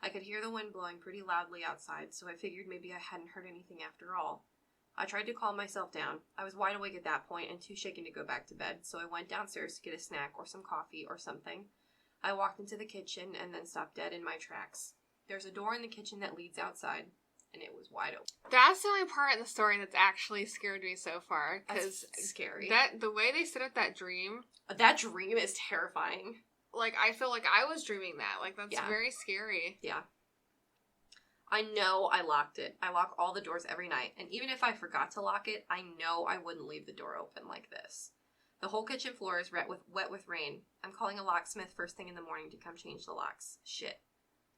I could hear the wind blowing pretty loudly outside, so I figured maybe I hadn't heard anything after all. I tried to calm myself down. I was wide awake at that point and too shaken to go back to bed, so I went downstairs to get a snack or some coffee or something. I walked into the kitchen and then stopped dead in my tracks. There's a door in the kitchen that leads outside, and it was wide open. That's the only part in the story that's actually scared me so far. Because scary. The way they set up that dream. That dream is terrifying. Like, I feel like I was dreaming that. Like, that's very scary. Yeah. I know I locked it. I lock all the doors every night, and even if I forgot to lock it, I know I wouldn't leave the door open like this. The whole kitchen floor is wet with rain. I'm calling a locksmith first thing in the morning to come change the locks. Shit.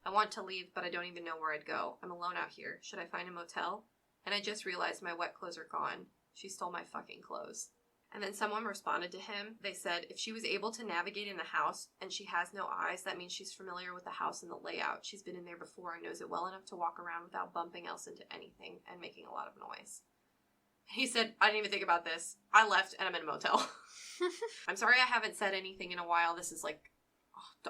I want to leave, but I don't even know where I'd go. I'm alone out here. Should I find a motel? And I just realized my wet clothes are gone. She stole my fucking clothes. And then someone responded to him. They said, if she was able to navigate in the house and she has no eyes, that means she's familiar with the house and the layout. She's been in there before and knows it well enough to walk around without bumping else into anything and making a lot of noise. He said, I didn't even think about this. I left and I'm in a motel. I'm sorry I haven't said anything in a while. This is like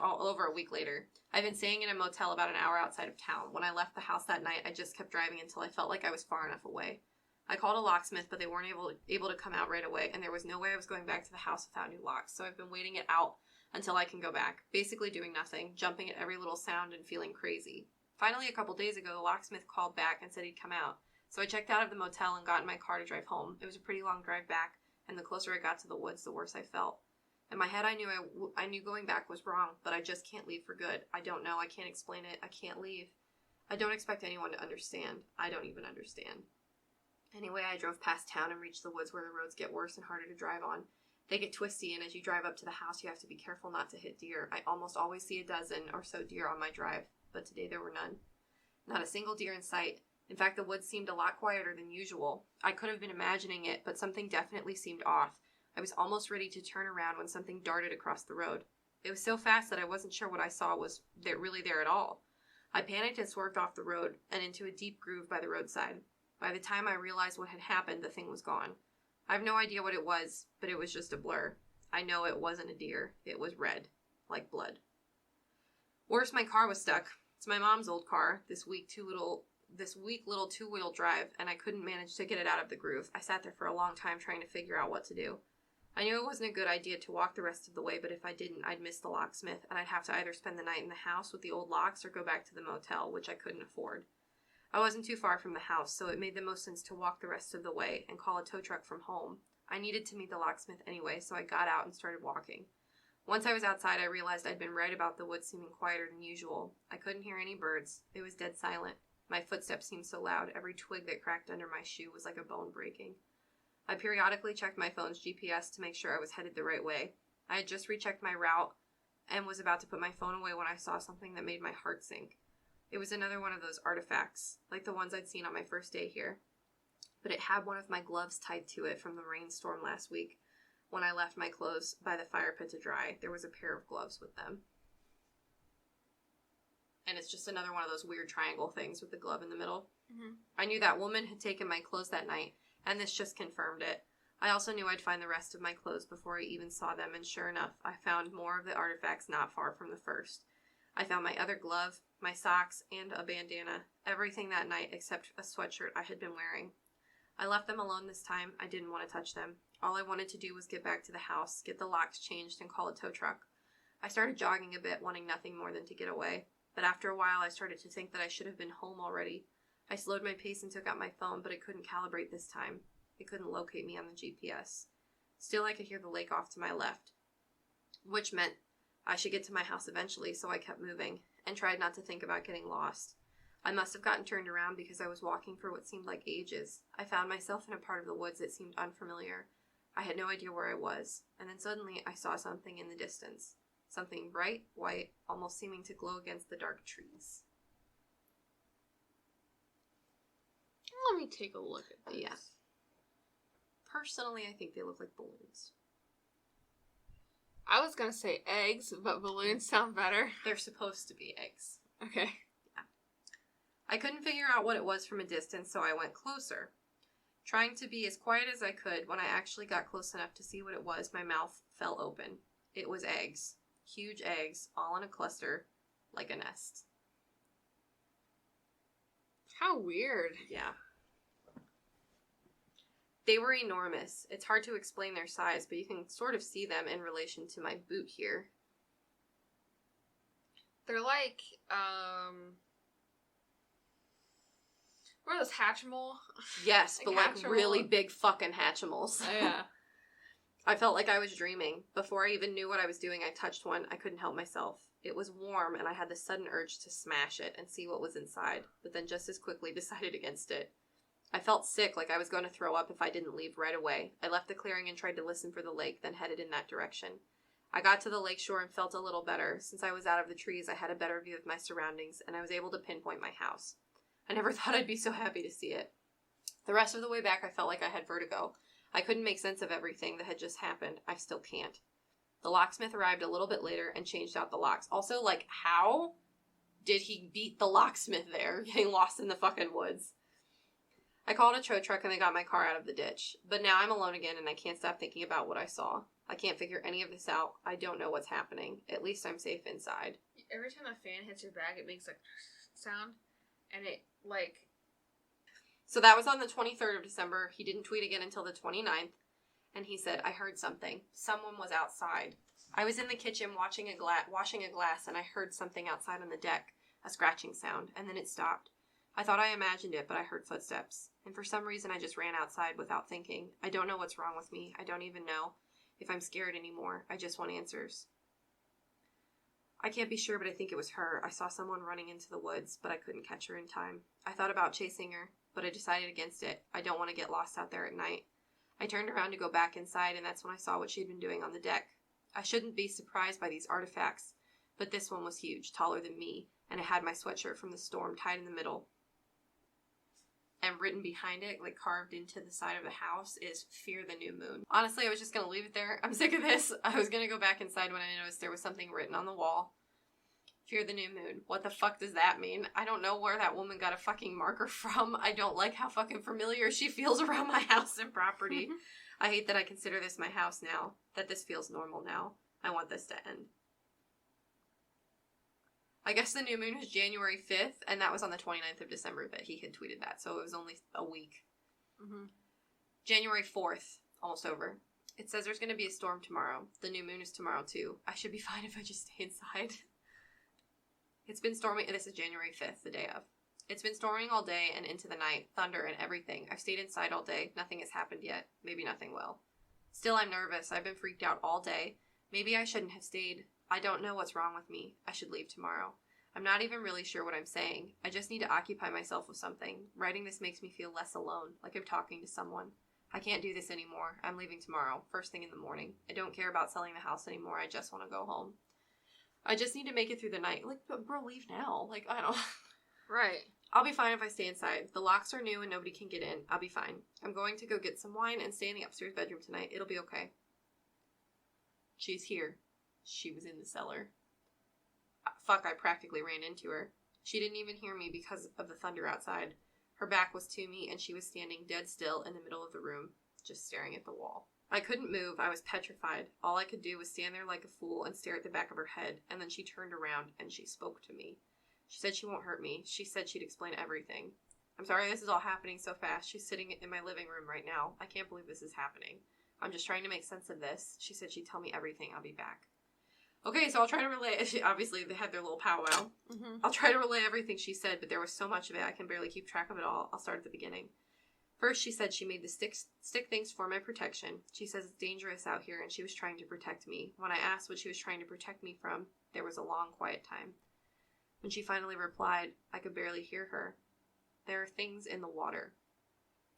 all over a week later. I've been staying in a motel about an hour outside of town. When I left the house that night, I just kept driving until I felt like I was far enough away. I called a locksmith, but they weren't able to come out right away, and there was no way I was going back to the house without new locks, so I've been waiting it out until I can go back, basically doing nothing, jumping at every little sound and feeling crazy. Finally, a couple days ago, the locksmith called back and said he'd come out, so I checked out of the motel and got in my car to drive home. It was a pretty long drive back, and the closer I got to the woods, the worse I felt. In my head, I knew going back was wrong, but I just can't leave for good. I don't know. I can't explain it. I can't leave. I don't expect anyone to understand. I don't even understand. Anyway, I drove past town and reached the woods where the roads get worse and harder to drive on. They get twisty, and as you drive up to the house, you have to be careful not to hit deer. I almost always see a dozen or so deer on my drive, but today there were none. Not a single deer in sight. In fact, the woods seemed a lot quieter than usual. I could have been imagining it, but something definitely seemed off. I was almost ready to turn around when something darted across the road. It was so fast that I wasn't sure what I saw was really there at all. I panicked and swerved off the road and into a deep groove by the roadside. By the time I realized what had happened, the thing was gone. I have no idea what it was, but it was just a blur. I know it wasn't a deer. It was red, like blood. Worse, my car was stuck. It's my mom's old car, this weak little 2-wheel drive, and I couldn't manage to get it out of the groove. I sat there for a long time trying to figure out what to do. I knew it wasn't a good idea to walk the rest of the way, but if I didn't, I'd miss the locksmith, and I'd have to either spend the night in the house with the old locks or go back to the motel, which I couldn't afford. I wasn't too far from the house, so it made the most sense to walk the rest of the way and call a tow truck from home. I needed to meet the locksmith anyway, so I got out and started walking. Once I was outside, I realized I'd been right about the woods seeming quieter than usual. I couldn't hear any birds. It was dead silent. My footsteps seemed so loud, every twig that cracked under my shoe was like a bone breaking. I periodically checked my phone's GPS to make sure I was headed the right way. I had just rechecked my route and was about to put my phone away when I saw something that made my heart sink. It was another one of those artifacts, like the ones I'd seen on my first day here. But it had one of my gloves tied to it from the rainstorm last week. When I left my clothes by the fire pit to dry, there was a pair of gloves with them. And it's just another one of those weird triangle things with the glove in the middle. Mm-hmm. I knew that woman had taken my clothes that night, and this just confirmed it. I also knew I'd find the rest of my clothes before I even saw them, and sure enough, I found more of the artifacts not far from the first. I found my other glove, my socks, and a bandana, everything that night except a sweatshirt I had been wearing. I left them alone this time. I didn't want to touch them. All I wanted to do was get back to the house, get the locks changed, and call a tow truck. I started jogging a bit, wanting nothing more than to get away. But after a while, I started to think that I should have been home already. I slowed my pace and took out my phone, but it couldn't calibrate this time. It couldn't locate me on the GPS. Still, I could hear the lake off to my left, which meant I should get to my house eventually, so I kept moving and tried not to think about getting lost. I must have gotten turned around because I was walking for what seemed like ages. I found myself in a part of the woods that seemed unfamiliar. I had no idea where I was, and then suddenly I saw something in the distance. Something bright, white, almost seeming to glow against the dark trees. Let me take a look at these. Yeah. Personally, I think they look like balloons. I was gonna say eggs, but balloons sound better. They're supposed to be eggs. Okay. Yeah. I couldn't figure out what it was from a distance, so I went closer. Trying to be as quiet as I could, when I actually got close enough to see what it was, my mouth fell open. It was eggs. Huge eggs, all in a cluster, like a nest. How weird. Yeah. They were enormous. It's hard to explain their size, but you can sort of see them in relation to my boot here. They're like, what are those, Hatchimal? Yes, Like but like Hatchimal. really big fucking Hatchimals. Oh, yeah. I felt like I was dreaming. Before I even knew what I was doing, I touched one. I couldn't help myself. It was warm, and I had the sudden urge to smash it and see what was inside, but then just as quickly decided against it. I felt sick, like I was going to throw up if I didn't leave right away. I left the clearing and tried to listen for the lake, then headed in that direction. I got to the lakeshore and felt a little better. Since I was out of the trees, I had a better view of my surroundings, and I was able to pinpoint my house. I never thought I'd be so happy to see it. The rest of the way back, I felt like I had vertigo. I couldn't make sense of everything that had just happened. I still can't. The locksmith arrived a little bit later and changed out the locks. Also, like, how did he beat the locksmith there, getting lost in the fucking woods? I called a tow truck and they got my car out of the ditch. But now I'm alone again and I can't stop thinking about what I saw. I can't figure any of this out. I don't know what's happening. At least I'm safe inside. Every time a fan hits your bag, it makes a sound. And it, like... So that was on the 23rd of December. He didn't tweet again until the 29th. And he said, I heard something. Someone was outside. I was in the kitchen washing a glass and I heard something outside on the deck. A scratching sound. And then it stopped. I thought I imagined it, but I heard footsteps. And for some reason, I just ran outside without thinking. I don't know what's wrong with me. I don't even know if I'm scared anymore. I just want answers. I can't be sure, but I think it was her. I saw someone running into the woods, but I couldn't catch her in time. I thought about chasing her, but I decided against it. I don't want to get lost out there at night. I turned around to go back inside, and that's when I saw what she'd been doing on the deck. I shouldn't be surprised by these artifacts, but this one was huge, taller than me, and it had my sweatshirt from the storm tied in the middle. And written behind it, like carved into the side of the house, is Fear the New Moon. Honestly, I was just going to leave it there. I'm sick of this. I was going to go back inside when I noticed there was something written on the wall. Fear the New Moon. What the fuck does that mean? I don't know where that woman got a fucking marker from. I don't like how fucking familiar she feels around my house and property. I hate that I consider this my house now, that this feels normal now. I want this to end. I guess the new moon was January 5th, and that was on the 29th of December that he had tweeted that, so it was only a week. Mm-hmm. January 4th, almost over. It says there's going to be a storm tomorrow. The new moon is tomorrow, too. I should be fine if I just stay inside. It's been storming. This is January 5th, the day of. It's been storming all day and into the night, thunder and everything. I've stayed inside all day. Nothing has happened yet. Maybe nothing will. Still, I'm nervous. I've been freaked out all day. Maybe I shouldn't have stayed. I don't know what's wrong with me. I should leave tomorrow. I'm not even really sure what I'm saying. I just need to occupy myself with something. Writing this makes me feel less alone, like I'm talking to someone. I can't do this anymore. I'm leaving tomorrow, first thing in the morning. I don't care about selling the house anymore. I just want to go home. I just need to make it through the night. Like, bro, leave now. Like, I don't... Right. I'll be fine if I stay inside. The locks are new and nobody can get in. I'll be fine. I'm going to go get some wine and stay in the upstairs bedroom tonight. It'll be okay. She's here. She was in the cellar. Fuck, I practically ran into her. She didn't even hear me because of the thunder outside. Her back was to me and she was standing dead still in the middle of the room, just staring at the wall. I couldn't move. I was petrified. All I could do was stand there like a fool and stare at the back of her head, and then she turned around and she spoke to me. She said she won't hurt me. She said she'd explain everything. I'm sorry this is all happening so fast. She's sitting in my living room right now. I can't believe this is happening. I'm just trying to make sense of this. She said she'd tell me everything. I'll be back. Okay, so I'll try to relay. Obviously, they had their little powwow. Mm-hmm. I'll try to relay everything she said, but there was so much of it, I can barely keep track of it all. I'll start at the beginning. First, she said she made the stick things for my protection. She says it's dangerous out here, and she was trying to protect me. When I asked what she was trying to protect me from, there was a long, quiet time. When she finally replied, I could barely hear her. There are things in the water.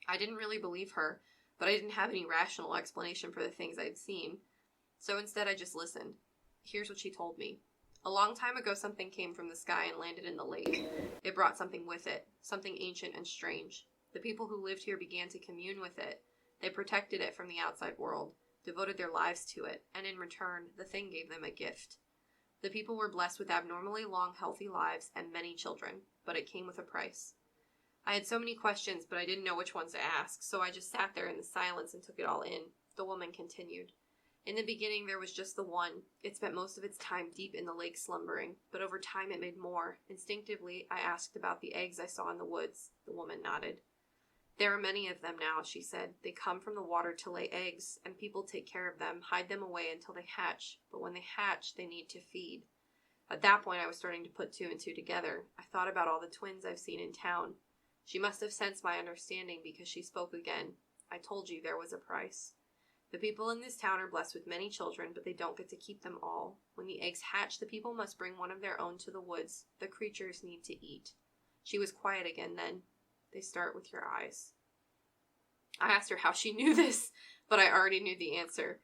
I didn't really believe her, but I didn't have any rational explanation for the things I'd seen. So instead, I just listened. Here's what she told me. A long time ago, something came from the sky and landed in the lake. It brought something with it, something ancient and strange. The people who lived here began to commune with it. They protected it from the outside world, devoted their lives to it, and in return, the thing gave them a gift. The people were blessed with abnormally long, healthy lives and many children, but it came with a price. I had so many questions, but I didn't know which ones to ask, so I just sat there in the silence and took it all in. The woman continued. In the beginning, there was just the one. It spent most of its time deep in the lake slumbering, but over time it made more. Instinctively, I asked about the eggs I saw in the woods. The woman nodded. There are many of them now, she said. They come from the water to lay eggs, and people take care of them, hide them away until they hatch. But when they hatch, they need to feed. At that point, I was starting to put two and two together. I thought about all the twins I've seen in town. She must have sensed my understanding because she spoke again. I told you there was a price. The people in this town are blessed with many children, but they don't get to keep them all. When the eggs hatch, the people must bring one of their own to the woods. The creatures need to eat. She was quiet again then. They start with your eyes. I asked her how she knew this, but I already knew the answer.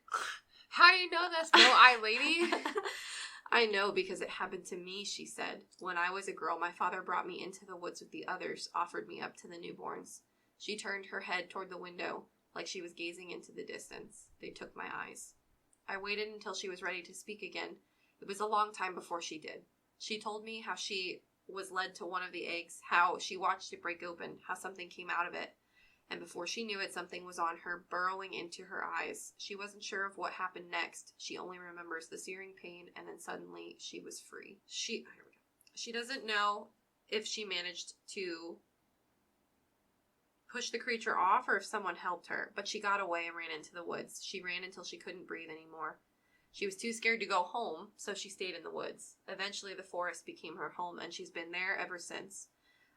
How do you know this, little eye lady? I know because it happened to me, she said. When I was a girl, my father brought me into the woods with the others, offered me up to the newborns. She turned her head toward the window, like she was gazing into the distance. They took my eyes. I waited until she was ready to speak again. It was a long time before she did. She told me how she was led to one of the eggs, how she watched it break open, how something came out of it. And before she knew it, something was on her, burrowing into her eyes. She wasn't sure of what happened next. She only remembers the searing pain, and then suddenly she was free. She doesn't know if she managed to push the creature off or if someone helped her, but she got away and ran into the woods. She ran until she couldn't breathe anymore. She was too scared to go home, so she stayed in the woods. Eventually, the forest became her home, and she's been there ever since.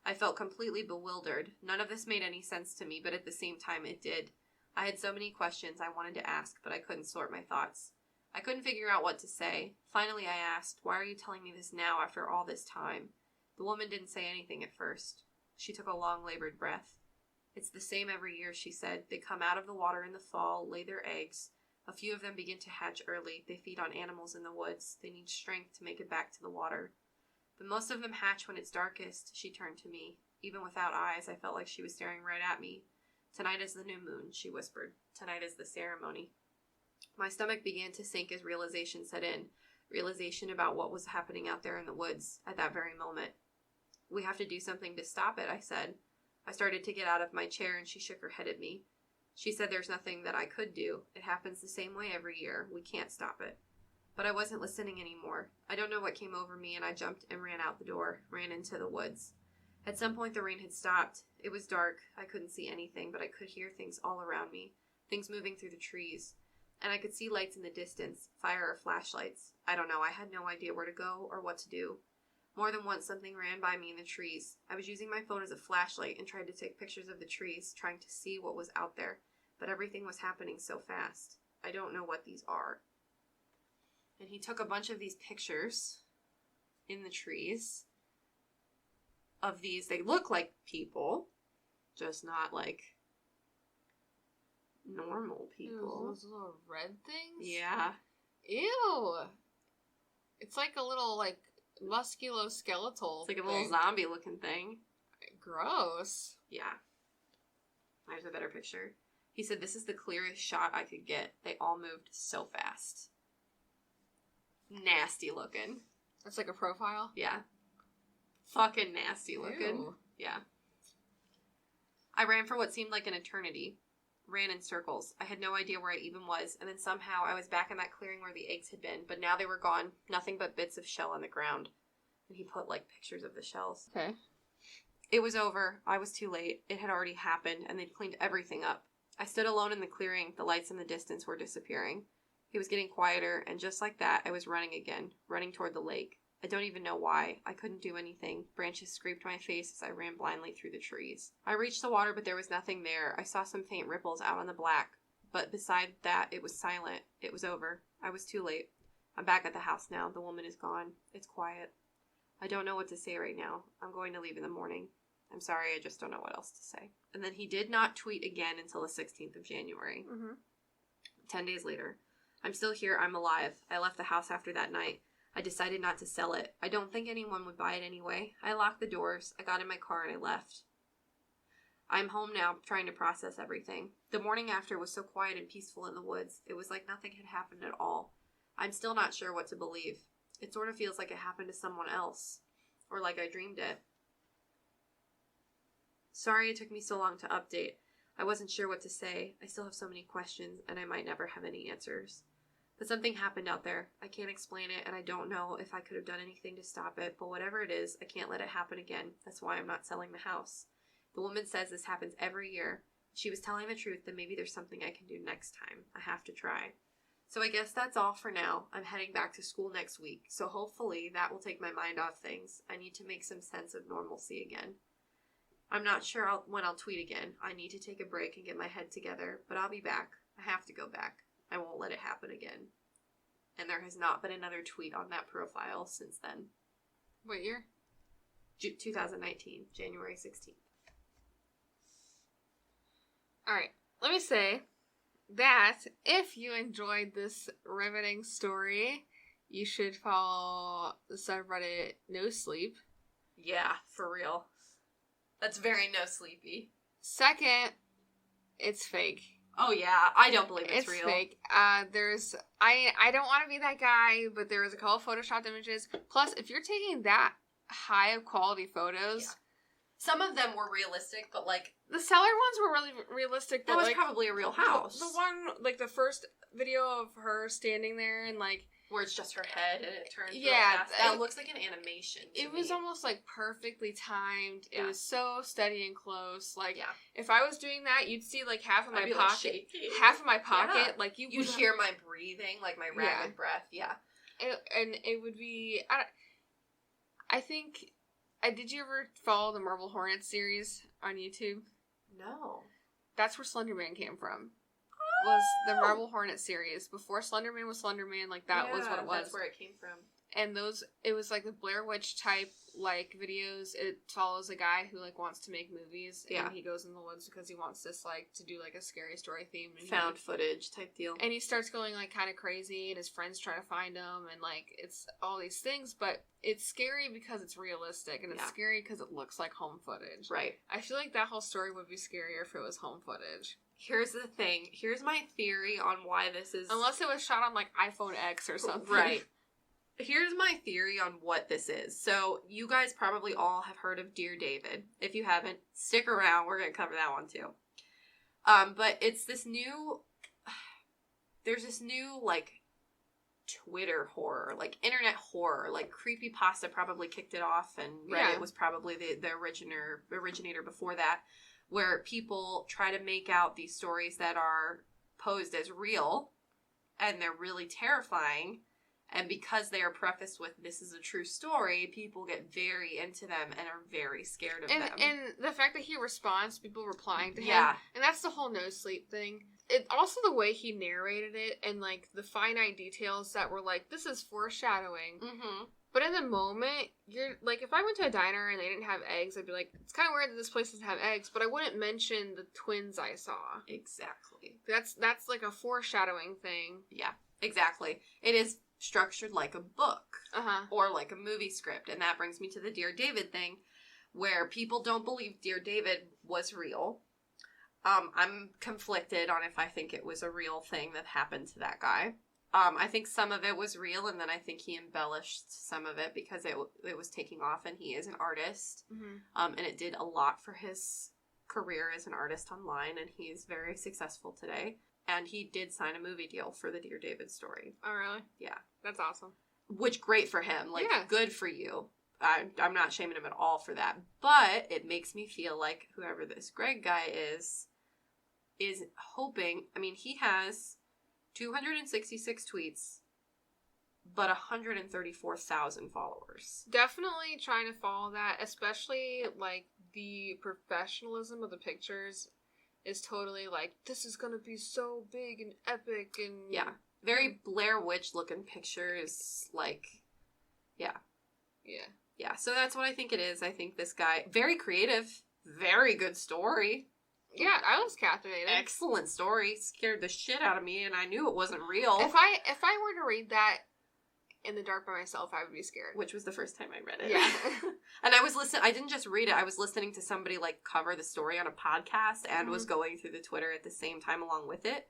I felt completely bewildered. None of this made any sense to me, but at the same time, it did. I had so many questions I wanted to ask, but I couldn't sort my thoughts. I couldn't figure out what to say. Finally, I asked, "Why are you telling me this now after all this time?" The woman didn't say anything at first. She took a long, labored breath. "It's the same every year," she said. "They come out of the water in the fall, lay their eggs. A few of them begin to hatch early. They feed on animals in the woods. They need strength to make it back to the water. But most of them hatch when it's darkest." She turned to me. Even without eyes, I felt like she was staring right at me. "Tonight is the new moon," she whispered. "Tonight is the ceremony." My stomach began to sink as realization set in. Realization about what was happening out there in the woods at that very moment. "We have to do something to stop it," I said. I started to get out of my chair and she shook her head at me. She said there's nothing that I could do. It happens the same way every year. We can't stop it. But I wasn't listening anymore. I don't know what came over me, and I jumped and ran out the door, ran into the woods. At some point, the rain had stopped. It was dark. I couldn't see anything, but I could hear things all around me, things moving through the trees. And I could see lights in the distance, fire or flashlights. I don't know. I had no idea where to go or what to do. More than once, something ran by me in the trees. I was using my phone as a flashlight and tried to take pictures of the trees, trying to see what was out there. But everything was happening so fast. I don't know what these are. And he took a bunch of these pictures in the trees of these. They look like people, just not like normal people. Those little red things? Yeah. Ew. It's like a little, like, musculoskeletal It's like a little zombie looking thing. Gross. Yeah. There's a better picture. He said, this is the clearest shot I could get. They all moved so fast. Nasty looking. That's like a profile? Yeah. Fucking nasty looking. Ew. Yeah. I ran for what seemed like an eternity. Ran in circles. I had no idea where I even was, and then somehow I was back in that clearing where the eggs had been, but now they were gone. Nothing but bits of shell on the ground. And he put, like, pictures of the shells. Okay. It was over. I was too late. It had already happened, and they'd cleaned everything up. I stood alone in the clearing. The lights in the distance were disappearing. It was getting quieter, and just like that, I was running again, running toward the lake. I don't even know why. I couldn't do anything. Branches scraped my face as I ran blindly through the trees. I reached the water, but there was nothing there. I saw some faint ripples out on the black, but beside that, it was silent. It was over. I was too late. I'm back at the house now. The woman is gone. It's quiet. I don't know what to say right now. I'm going to leave in the morning. I'm sorry, I just don't know what else to say. And then he did not tweet again until the 16th of January. 10 days later. I'm still here. I'm alive. I left the house after that night. I decided not to sell it. I don't think anyone would buy it anyway. I locked the doors. I got in my car and I left. I'm home now, trying to process everything. The morning after was so quiet and peaceful in the woods. It was like nothing had happened at all. I'm still not sure what to believe. It sort of feels like it happened to someone else. Or like I dreamed it. Sorry it took me so long to update. I wasn't sure what to say. I still have so many questions, and I might never have any answers. But something happened out there. I can't explain it, and I don't know if I could have done anything to stop it, but whatever it is, I can't let it happen again. That's why I'm not selling the house. The woman says this happens every year. She was telling the truth, then maybe there's something I can do next time. I have to try. So I guess that's all for now. I'm heading back to school next week, so hopefully that will take my mind off things. I need to make some sense of normalcy again. I'm not sure when I'll tweet again. I need to take a break and get my head together, but I'll be back. I have to go back. I won't let it happen again. And there has not been another tweet on that profile since then. What year? 2019, January 16th. Alright, let me say that if you enjoyed this riveting story, you should follow the subreddit No Sleep. Yeah, for real. That's very No Sleepy. Second, it's fake. Oh yeah, I don't believe it's real. It's fake. I don't want to be that guy, but there was a couple photoshopped images. Plus, if you're taking that high of quality photos, yeah. Some of them were realistic, but like the seller ones were really realistic. That but was like, probably a real house. The one, like the first video of her standing there and like where it's just her head and it turns real yeah, fast. That looks like an animation. It was almost like perfectly timed. Yeah. It was so steady and close. Like yeah. If I was doing that, you'd see like half of my I'd pocket, like half of my pocket. Yeah. Like you'd hear my breathing, like my rapid breath. Yeah, and it would be. I think. Did you ever follow the Marble Hornets series on YouTube? No. That's where Slenderman came from. Was the Marble Hornet series. Before Slenderman was Slenderman, like that was what it was. That's where it came from. And it was like the Blair Witch type like videos. It follows a guy who like wants to make movies, and he goes in the woods because he wants this like to do like a scary story theme. And found footage type deal. And he starts going like kind of crazy, and his friends try to find him, and like it's all these things, but it's scary because it's realistic, and it's scary because it looks like home footage. Right. I feel like that whole story would be scarier if it was home footage. Here's the thing. Here's my theory on why this is... Unless it was shot on, like, iPhone X or something. Right. Here's my theory on what this is. So, you guys probably all have heard of Dear David. If you haven't, stick around. We're going to cover that one, too. But it's this new... There's this new, like, Twitter horror, like, internet horror. Like, Creepypasta probably kicked it off, and Reddit was probably the originator before that, where people try to make out these stories that are posed as real, and they're really terrifying. And because they are prefaced with, this is a true story, people get very into them and are very scared of them. And the fact that he responds, people replying to him. Yeah. And that's the whole no sleep thing. It also the way he narrated it and, like, the finite details that were like, this is foreshadowing. Mm-hmm. But in the moment, you're, like, if I went to a diner and they didn't have eggs, I'd be like, it's kind of weird that this place doesn't have eggs, but I wouldn't mention the twins I saw. Exactly. That's like a foreshadowing thing. Yeah, exactly. It is structured like a book or like a movie script. And that brings me to the Dear David thing, where people don't believe Dear David was real. I'm conflicted on if I think it was a real thing that happened to that guy. I think some of it was real, and then I think he embellished some of it because it was taking off, and he is an artist. Mm-hmm. And it did a lot for his career as an artist online, and he's very successful today. And he did sign a movie deal for the Dear David story. Oh, really? Yeah. That's awesome. Which, great for him. Like, good for you. I'm not shaming him at all for that. But it makes me feel like whoever this Greg guy is hoping... I mean, he has 266 tweets, but 134,000 followers. Definitely trying to follow that, especially, like, the professionalism of the pictures is totally like, this is gonna be so big and epic and... Yeah. Very Blair Witch looking pictures, like, yeah. Yeah. Yeah, so that's what I think it is. I think this guy, very creative, very good story. Yeah, I was captivated. Excellent story. Scared the shit out of me, and I knew it wasn't real. If I were to read that in the dark by myself, I would be scared. Which was the first time I read it. Yeah. And I didn't just read it, I was listening to somebody, like, cover the story on a podcast and was going through the Twitter at the same time along with it.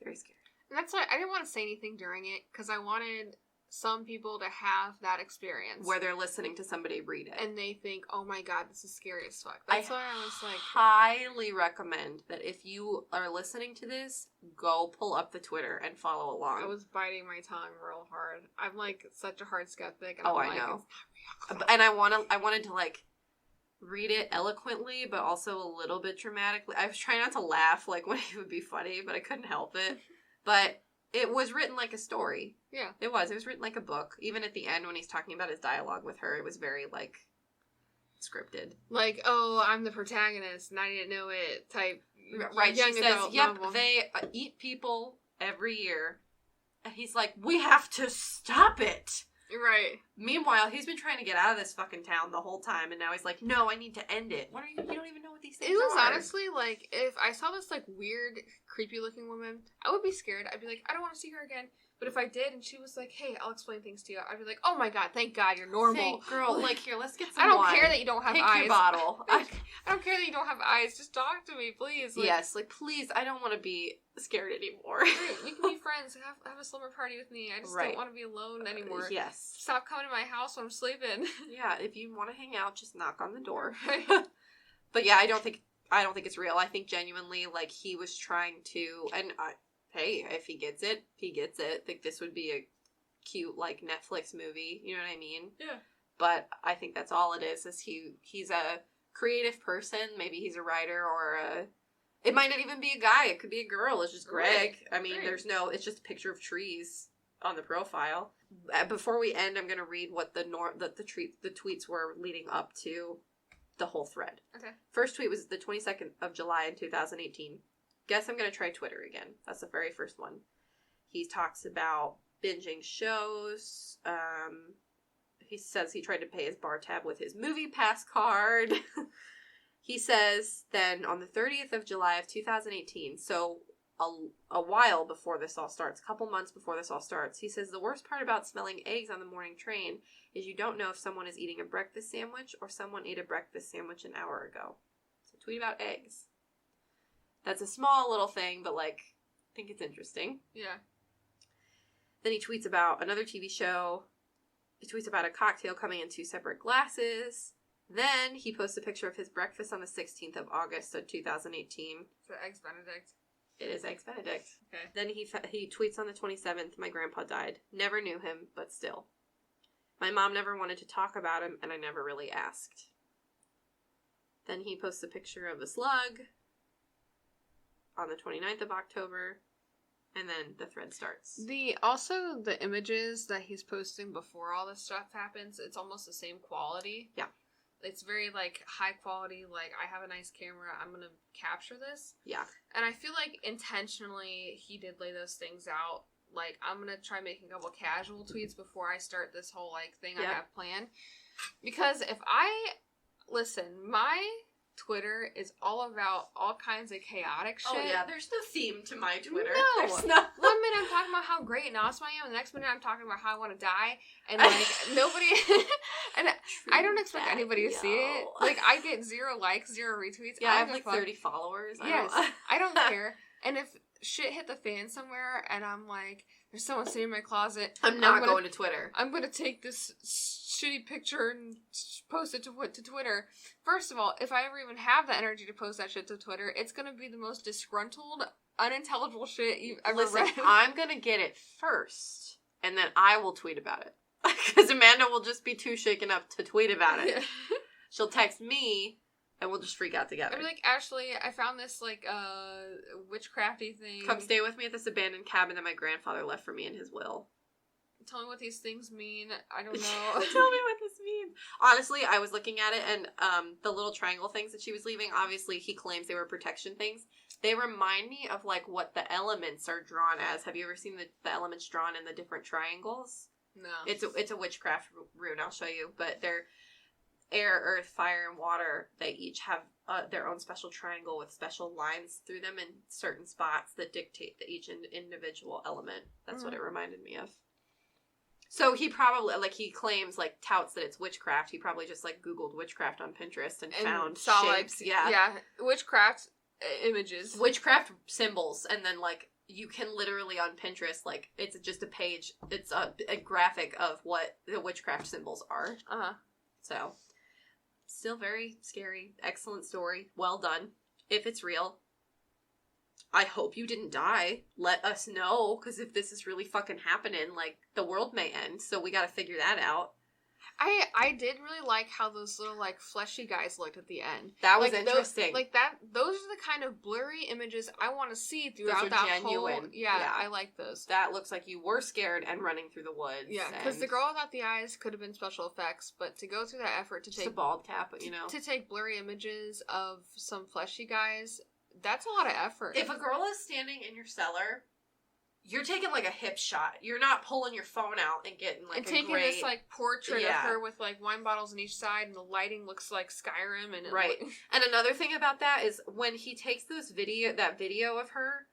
Very scared. And that's why I didn't want to say anything during it, because I wanted some people to have that experience. Where they're listening to somebody read it. And they think, oh my god, this is scary as fuck. That's why I was like... highly recommend that if you are listening to this, go pull up the Twitter and follow along. I was biting my tongue real hard. I'm, like, such a hard skeptic. And I know. It's not real. And I wanted to, like, read it eloquently, but also a little bit dramatically. I was trying not to laugh, like, when it would be funny, but I couldn't help it. But it was written like a story. Yeah. It was written like a book. Even at the end when he's talking about his dialogue with her, it was very, like, scripted. Like, oh, I'm the protagonist and I didn't know it type. Right, she says, yep, novel. They eat people every year. And he's like, we have to stop it. Right. Meanwhile, he's been trying to get out of this fucking town the whole time, and now he's like, no, I need to end it. What are you don't even know what these things are. It was honestly, like, if I saw this, like, weird, creepy-looking woman, I would be scared. I'd be like, I don't want to see her again. But if I did, and she was like, hey, I'll explain things to you, I'd be like, oh my god, thank god, you're normal. Girl, like, here, let's get some I don't wine. care that you don't have Pick eyes. Your bottle. I don't care that you don't have eyes. Just talk to me, please. Like, yes, like, please, I don't want to be scared anymore. We can be friends. Have a slumber party with me. I just don't want to be alone anymore. Yes. Stop coming to my house when I'm sleeping. Yeah, if you want to hang out, just knock on the door. But yeah, I don't think it's real. I think genuinely, like, he was trying to, and hey, if he gets it, he gets it. I think this would be a cute, like, Netflix movie. You know what I mean? Yeah. But I think that's all it is he's a creative person. Maybe he's a writer or it might not even be a guy. It could be a girl. It's just Greg. Right. I mean, it's just a picture of trees on the profile. Before we end, I'm going to read what the tweets were leading up to the whole thread. Okay. First tweet was the 22nd of July in 2018. Guess I'm going to try Twitter again. That's the very first one. He talks about binging shows. He says he tried to pay his bar tab with his movie pass card. He says then on the 30th of July of 2018, so a while before this all starts, a couple months before this all starts, he says the worst part about smelling eggs on the morning train is you don't know if someone is eating a breakfast sandwich or someone ate a breakfast sandwich an hour ago. So tweet about eggs. That's a small little thing, but, like, I think it's interesting. Yeah. Then he tweets about another TV show. He tweets about a cocktail coming in 2 separate glasses. Then he posts a picture of his breakfast on the 16th of August of 2018. So Eggs Benedict. It is Eggs Benedict. Okay. Then he tweets on the 27th, my grandpa died. Never knew him, but still. My mom never wanted to talk about him, and I never really asked. Then he posts a picture of a slug on the 29th of October, and then the thread starts. The images that he's posting before all this stuff happens, it's almost the same quality. Yeah. It's very, like, high quality, like, I have a nice camera, I'm gonna capture this. Yeah. And I feel like intentionally he did lay those things out. Like, I'm gonna try making a couple casual tweets before I start this whole, like, thing I have planned. Because if my Twitter is all about all kinds of chaotic shit. Oh, yeah, there's no theme to my Twitter. No. There's not. 1 minute I'm talking about how great and awesome I am, and the next minute I'm talking about how I want to die, and, like, nobody... and I don't expect anybody to see it. Like, I get 0 likes, 0 retweets. Yeah, I have, like, 30 followers. Yes, I don't care. And if shit hit the fan somewhere, and I'm like, there's someone sitting in my closet... I'm not going to Twitter. I'm going to take this shitty picture and post it to Twitter. First of all, if I ever even have the energy to post that shit to Twitter, it's going to be the most disgruntled, unintelligible shit you've ever read. I'm going to get it first, and then I will tweet about it. Because Amanda will just be too shaken up to tweet about it. Yeah. She'll text me, and we'll just freak out together. I'd be like, Ashley, I found this, like, witchcrafty thing. Come stay with me at this abandoned cabin that my grandfather left for me in his will. Tell me what these things mean. I don't know. Tell me what this means. Honestly, I was looking at it, and the little triangle things that she was leaving, obviously he claims they were protection things. They remind me of, like, what the elements are drawn as. Have you ever seen the elements drawn in the different triangles? No. It's a witchcraft rune, I'll show you. But they're air, earth, fire, and water. They each have their own special triangle with special lines through them in certain spots that dictate each individual element. That's what it reminded me of. So he probably, like, he claims, like, touts that it's witchcraft. He probably just, like, Googled witchcraft on Pinterest and found saw, shapes. like, yeah, witchcraft images. Witchcraft symbols. And then, like, you can literally on Pinterest, like, it's just a page. It's a graphic of what the witchcraft symbols are. Uh-huh. So, still very scary. Excellent story. Well done. If it's real, I hope you didn't die. Let us know, because if this is really fucking happening, like, the world may end, so we gotta figure that out. I did really like how those little, like, fleshy guys looked at the end. That was interesting. Those are the kind of blurry images I want to see throughout those are that genuine. whole... Yeah, I like those. That looks like you were scared and running through the woods. Yeah, because the girl without the eyes could have been special effects, but to go through that effort to just take... a bald cap, you know. To take blurry images of some fleshy guys, that's a lot of effort. If a girl is standing in your cellar, you're taking, like, a hip shot. You're not pulling your phone out and getting, like, taking great... this, like, portrait of her with, like, wine bottles on each side, and the lighting looks like Skyrim. And right. And another thing about that is when he takes that video of her,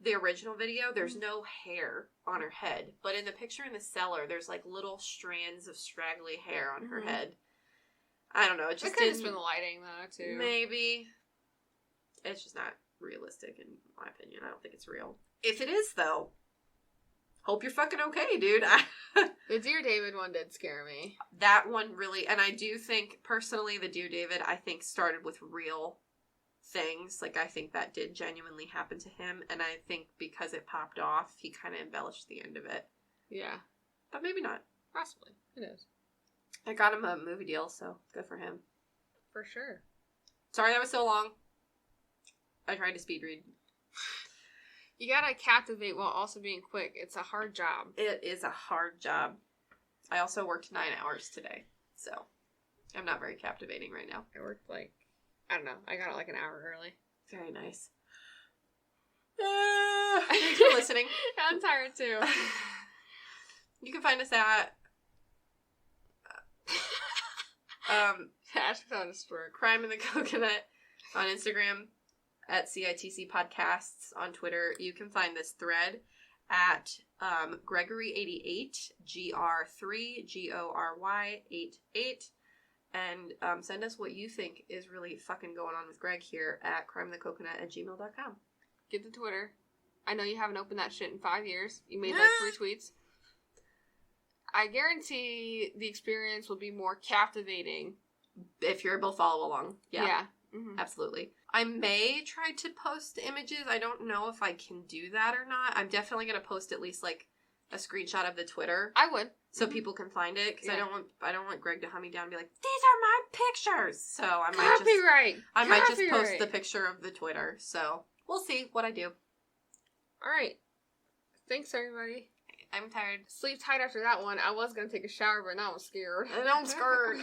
the original video, there's no hair on her head. But in the picture in the cellar, there's, like, little strands of straggly hair on her head. I don't know. It just could have been the lighting, though, too. Maybe. It's just not realistic, in my opinion. I don't think it's real. If it is, though, hope you're fucking okay, dude. The Dear David one did scare me. That one really, and I do think, personally, the Dear David, I think, started with real things. Like, I think that did genuinely happen to him, and I think because it popped off, he kind of embellished the end of it. Yeah. But maybe not. Possibly. Who knows? I got him a movie deal, so good for him. For sure. Sorry that was so long. I tried to speed read. You gotta captivate while also being quick. It's a hard job. It is a hard job. I also worked 9 hours today, so I'm not very captivating right now. I worked, like, I don't know. I got it like an hour early. Very nice. Thanks for listening. I'm tired too. You can find us at Ash found a stroke. Crime in the Coconut on Instagram, at CITC Podcasts on Twitter. You can find this thread at Gregory88, GR3, GORY88, and send us what you think is really fucking going on with Greg here at crimeinthecoconut@gmail.com. Get the Twitter. I know you haven't opened that shit in 5 years. You made like 3 tweets. I guarantee the experience will be more captivating if you're able to follow along. Yeah. Mm-hmm. Absolutely. I may try to post images. I don't know if I can do that or not. I'm definitely going to post at least like a screenshot of the Twitter. I would. So people can find it, because Yeah. I don't want Greg to hunt me down and be like, these are my pictures. So I might just post the picture of the Twitter. So we'll see what I do. All right. Thanks, everybody. I'm tired. Sleep tight after that one. I was gonna take a shower, but now I'm scared. And I'm scared.